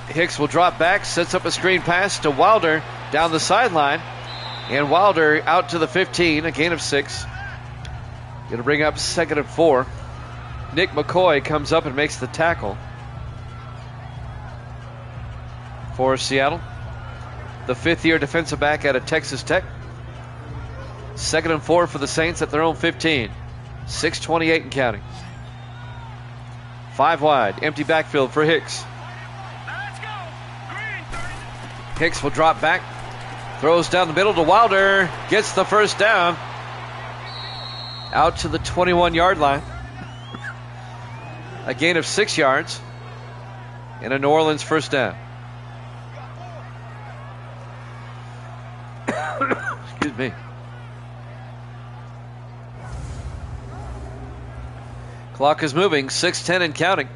[SPEAKER 1] Hicks will drop back, sets up a screen pass to Wilder down the sideline. And Wilder out to the 15, a gain of 6. It'll bring up 2nd and 4. Nick McCoy comes up and makes the tackle for Seattle. The 5th year defensive back out of Texas Tech. 2nd and 4 for the Saints at their own 15. 6:28 and counting. 5 wide, empty backfield for Hicks. Hicks will drop back, throws down the middle to Wilder, gets the first down, out to the 21-yard line. A gain of 6 yards, and a New Orleans first down. Excuse me. Clock is moving, 6:10 and counting.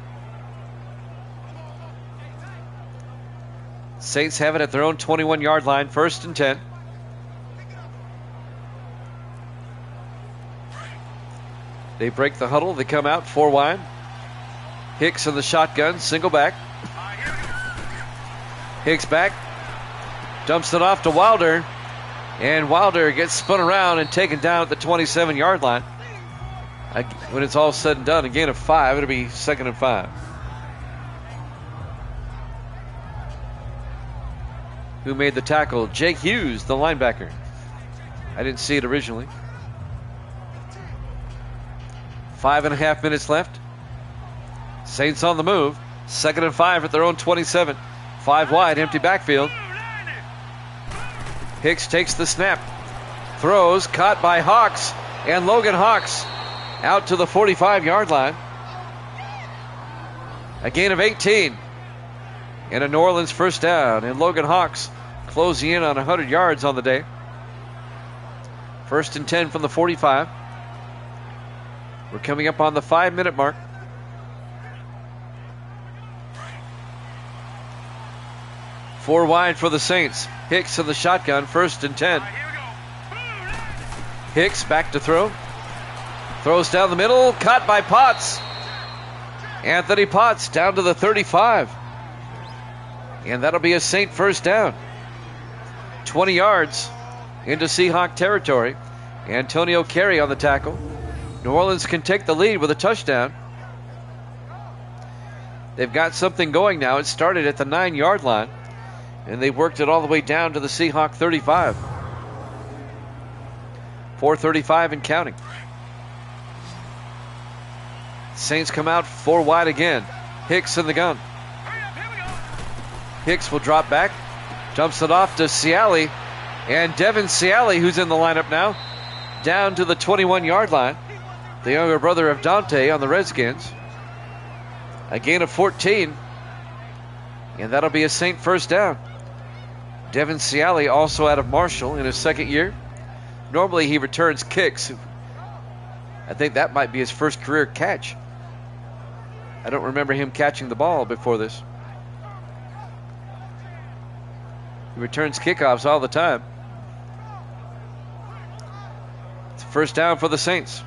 [SPEAKER 1] Saints have it at their own 21-yard line, 1st and 10. They break the huddle, they come out 4 wide. Hicks in the shotgun, single back. Hicks back, dumps it off to Wilder, and Wilder gets spun around and taken down at the 27-yard line. When it's all said and done, a gain of 5, it'll be 2nd and 5. Who made the tackle? Jake Hughes, the linebacker, I didn't see it originally. 5.5 minutes left. Saints on the move. 2nd and 5 at their own 27. 5 wide, empty backfield. Hicks takes the snap. Throws, caught by Hawks. And Logan Hawks out to the 45-yard line. A gain of 18. And a New Orleans first down. And Logan Hawks closing in on 100 yards on the day. 1st and 10 from the 45. We're coming up on the 5-minute mark. Four wide for the Saints. Hicks in the shotgun, 1st and 10. Hicks back to throw. Throws down the middle, caught by Potts. Anthony Potts down to the 35. And that'll be a Saint first down. 20 yards into Seahawk territory. Antonio Carey on the tackle. New Orleans can take the lead with a touchdown. They've got something going now. It started at the 9-yard line, and they worked it all the way down to the Seahawk 35. 4:35 and counting. Saints come out 4 wide again. Hicks in the gun. Hicks will drop back. Dumps it off to Ciali. And Devin Ciali, who's in the lineup now, down to the 21-yard line. The younger brother of Dante on the Redskins. A gain of 14. And that'll be a Saint first down. Devin Ciali also out of Marshall in his 2nd year. Normally he returns kicks. I think that might be his first career catch. I don't remember him catching the ball before this. He returns kickoffs all the time. It's first down for the Saints.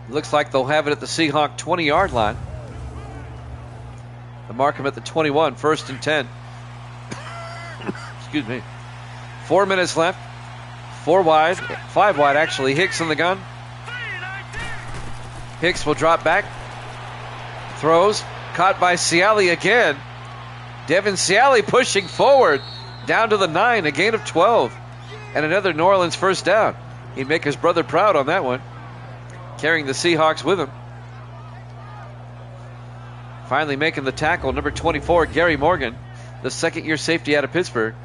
[SPEAKER 1] Looks like they'll have it at the Seahawk 20-yard line. They mark him at the 21, 1st and 10. Excuse me. 4 minutes left. 4 wide, 5 wide actually. Hicks in the gun. Hicks will drop back. Throws, caught by Ciali again. Devin Ciali pushing forward down to the 9, a gain of 12. And another New Orleans first down. He'd make his brother proud on that one. Carrying the Seahawks with him. Finally making the tackle, number 24, Gary Morgan, the 2nd-year safety out of Pittsburgh.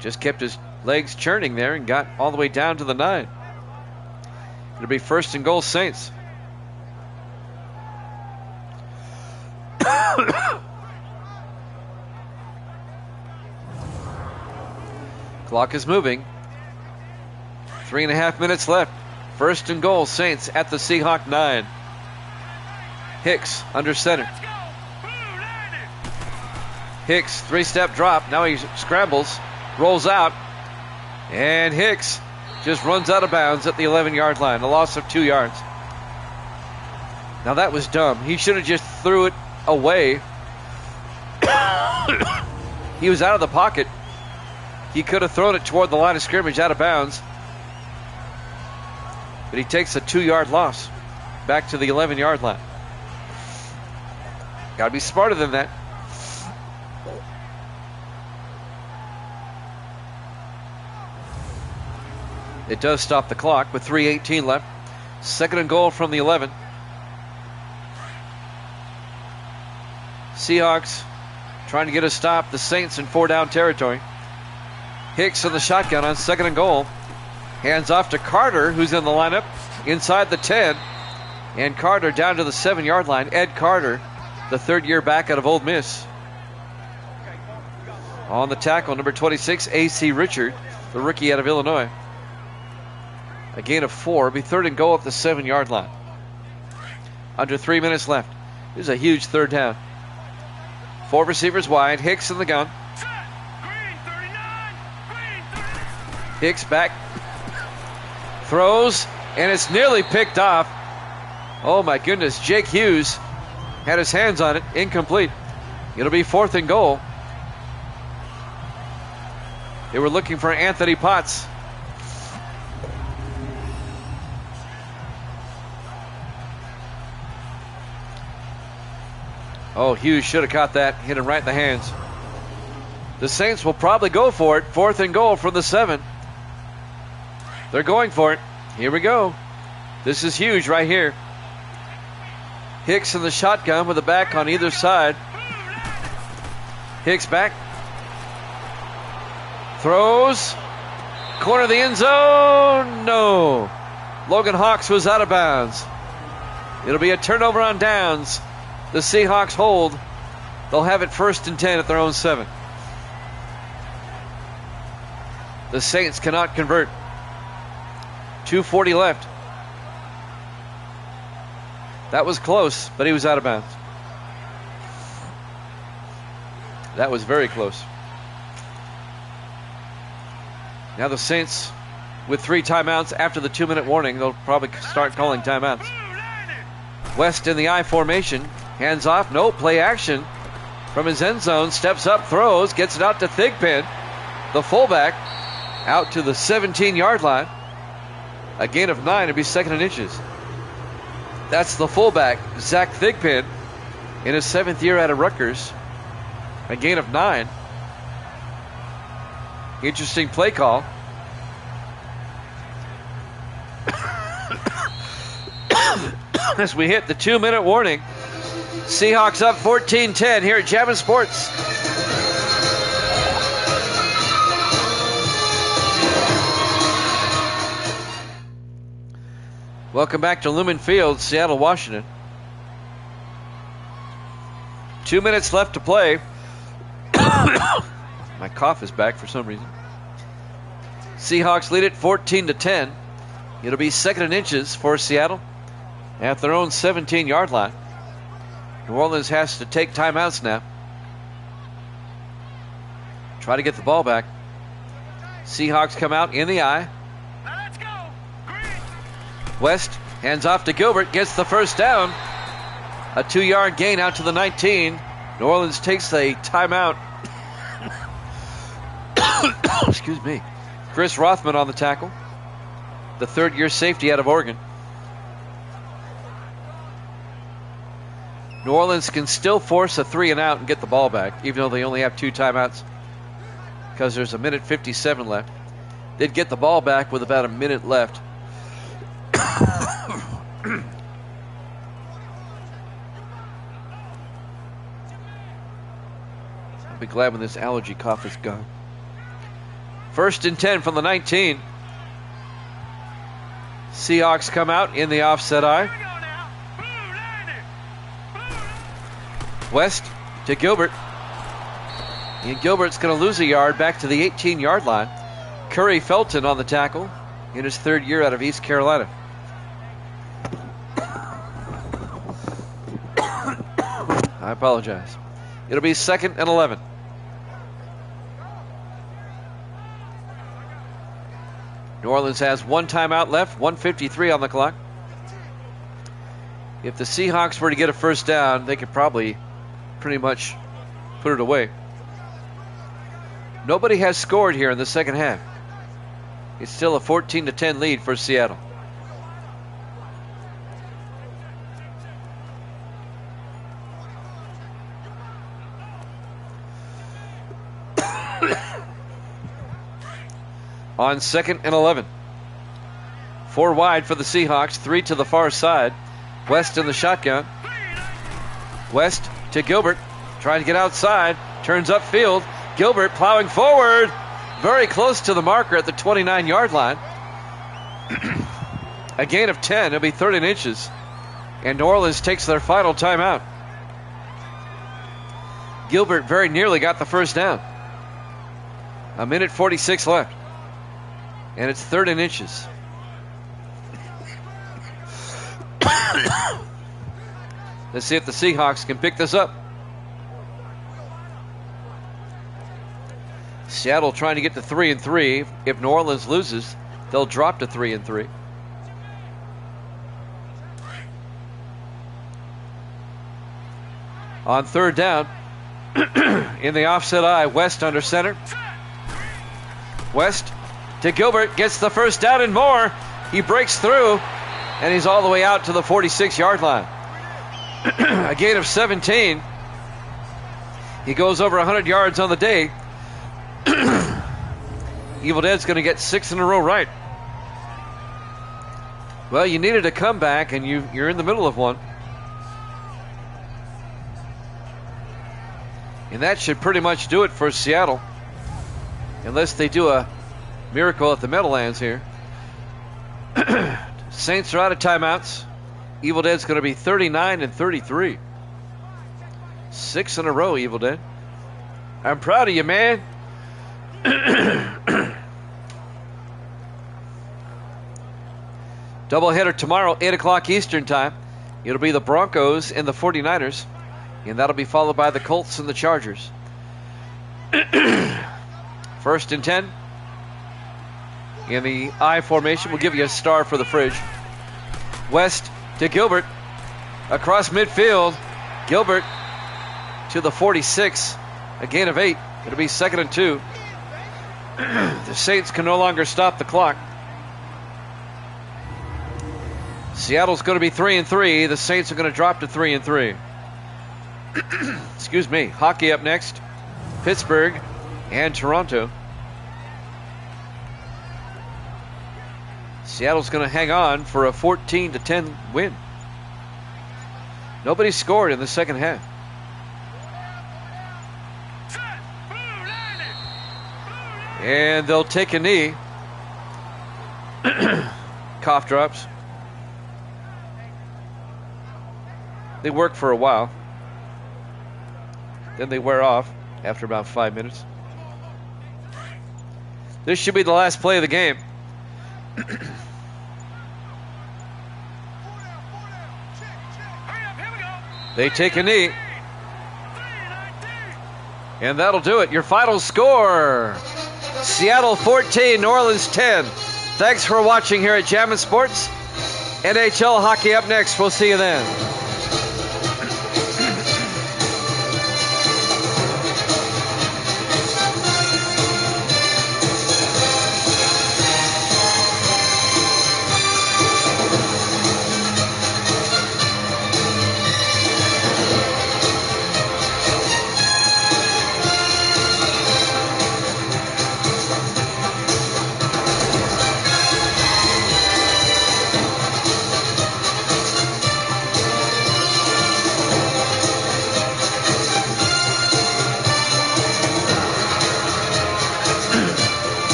[SPEAKER 1] Just kept his legs churning there and got all the way down to the 9. It'll be 1st and goal, Saints. Clock is moving. 3.5 minutes left. 1st and goal, Saints at the Seahawk 9. Hicks under center. Hicks, 3-step drop. Now he scrambles, rolls out, and Hicks just runs out of bounds at the 11-yard line. A loss of 2 yards. Now that was dumb. He should have just threw it away. He was out of the pocket. He could have thrown it toward the line of scrimmage out of bounds. But he takes a 2-yard loss back to the 11-yard line. Got to be smarter than that. It does stop the clock with 3:18 left. 2nd and goal from the 11. Seahawks trying to get a stop. The Saints in 4-down territory. Hicks in the shotgun on 2nd and goal. Hands off to Carter, who's in the lineup inside the 10. And Carter down to the 7-yard line. Ed Carter, the 3rd-year back out of Ole Miss. On the tackle, number 26, A.C. Richard, the rookie out of Illinois. A gain of 4. Be 3rd and goal at the 7-yard line. Under 3 minutes left. This is a huge 3rd down. 4 receivers wide. Hicks in the gun. Hicks back. Throws, and it's nearly picked off. Oh my goodness, Jake Hughes had his hands on it. Incomplete. It'll be 4th and goal. They were looking for Anthony Potts. Oh, Hughes should have caught that. Hit him right in the hands. The Saints will probably go for it. 4th and goal from the 7. They're going for it. Here we go. This is Hughes right here. Hicks in the shotgun with a back on either side. Hicks back. Throws. Corner of the end zone. No. Logan Hawks was out of bounds. It'll be a turnover on downs. The Seahawks hold. They'll have it 1st and 10 at their own 7. The Saints cannot convert. 2:40 left. That was close, but he was out of bounds. That was very close. Now the Saints with 3 timeouts after the 2-minute warning. They'll probably start calling timeouts. West in the I formation. Hands off. No, play action from his end zone. Steps up, throws, gets it out to Thigpen. The fullback out to the 17-yard line. A gain of 9. It'll be 2nd and inches. That's the fullback, Zach Thigpen, in his 7th year out of Rutgers. A gain of 9. Interesting play call. As we hit the 2-minute warning. Seahawks up 14-10 here at Javin Sports. Welcome back to Lumen Field, Seattle, Washington. 2 minutes left to play. My cough is back for some reason. Seahawks lead it 14-10. It'll be 2nd and inches for Seattle at their own 17-yard line. New Orleans has to take timeouts now. Try to get the ball back. Seahawks come out in the I.
[SPEAKER 2] Now let's go. Green.
[SPEAKER 1] West hands off to Gilbert, gets the 1st down. A 2-yard gain out to the 19. New Orleans takes a timeout. Excuse me. Chris Rothman on the tackle. The 3rd-year safety out of Oregon. New Orleans can still force a 3 and out and get the ball back, even though they only have 2 timeouts, because there's 1:57 left. They'd get the ball back with about a minute left. I'll be glad when this allergy cough is gone. 1st and 10 from the 19. Seahawks come out in the offset I.
[SPEAKER 2] Here we go now. Blue landing.
[SPEAKER 1] West to Gilbert. And Gilbert's going to lose a yard back to the 18-yard line. Curry Felton on the tackle in his 3rd year out of East Carolina. I apologize. It'll be 2nd and 11. New Orleans has 1 timeout left, 1:53 on the clock. If the Seahawks were to get a 1st down, they could probably pretty much put it away. Nobody has scored here in the 2nd half. It's still a 14-10 lead for Seattle. On 2nd and 11. 4 wide for the Seahawks, 3 to the far side. West in the shotgun. West to Gilbert, trying to get outside, turns upfield. Gilbert plowing forward, very close to the marker at the 29-yard line. A gain of 10, it'll be 3rd and inches. And New Orleans takes their final timeout. Gilbert very nearly got the 1st down. 1:46 left. And it's 3rd and inches. Let's see if the Seahawks can pick this up. Seattle trying to get to 3-3. If New Orleans loses, they'll drop to 3-3. On 3rd down, in the offset I, West under center. West to Gilbert, gets the 1st down and more. He breaks through, and he's all the way out to the 46-yard line. A gain of 17. He goes over 100 yards on the day. Evil Dead's going to get 6 in a row right. Well, you needed a comeback, and you're in the middle of one. And that should pretty much do it for Seattle. Unless they do a miracle at the Meadowlands here. Saints are out of timeouts. Evil Dead's going to be 39 and 33. 6 in a row, Evil Dead. I'm proud of you, man. Doubleheader tomorrow, 8 o'clock Eastern time. It'll be the Broncos and the 49ers. And that'll be followed by the Colts and the Chargers. 1st and 10. In the I formation, we'll give you a star for the fridge. West to Gilbert. Across midfield. Gilbert to the 46. A gain of 8. It'll be 2nd and 2. The Saints can no longer stop the clock. Seattle's going to be 3 and 3. The Saints are going to drop to 3 and 3. Excuse me. Hockey up next. Pittsburgh and Toronto. Seattle's going to hang on for a 14-10 win. Nobody scored in the second half. And they'll take a knee. Cough drops. They work for a while. Then they wear off after about 5 minutes. This should be the last play of the game. They take a knee. And that'll do it. Your final score: Seattle 14, New Orleans 10. Thanks for watching here at Jammin' Sports. NHL hockey up next. We'll see you then.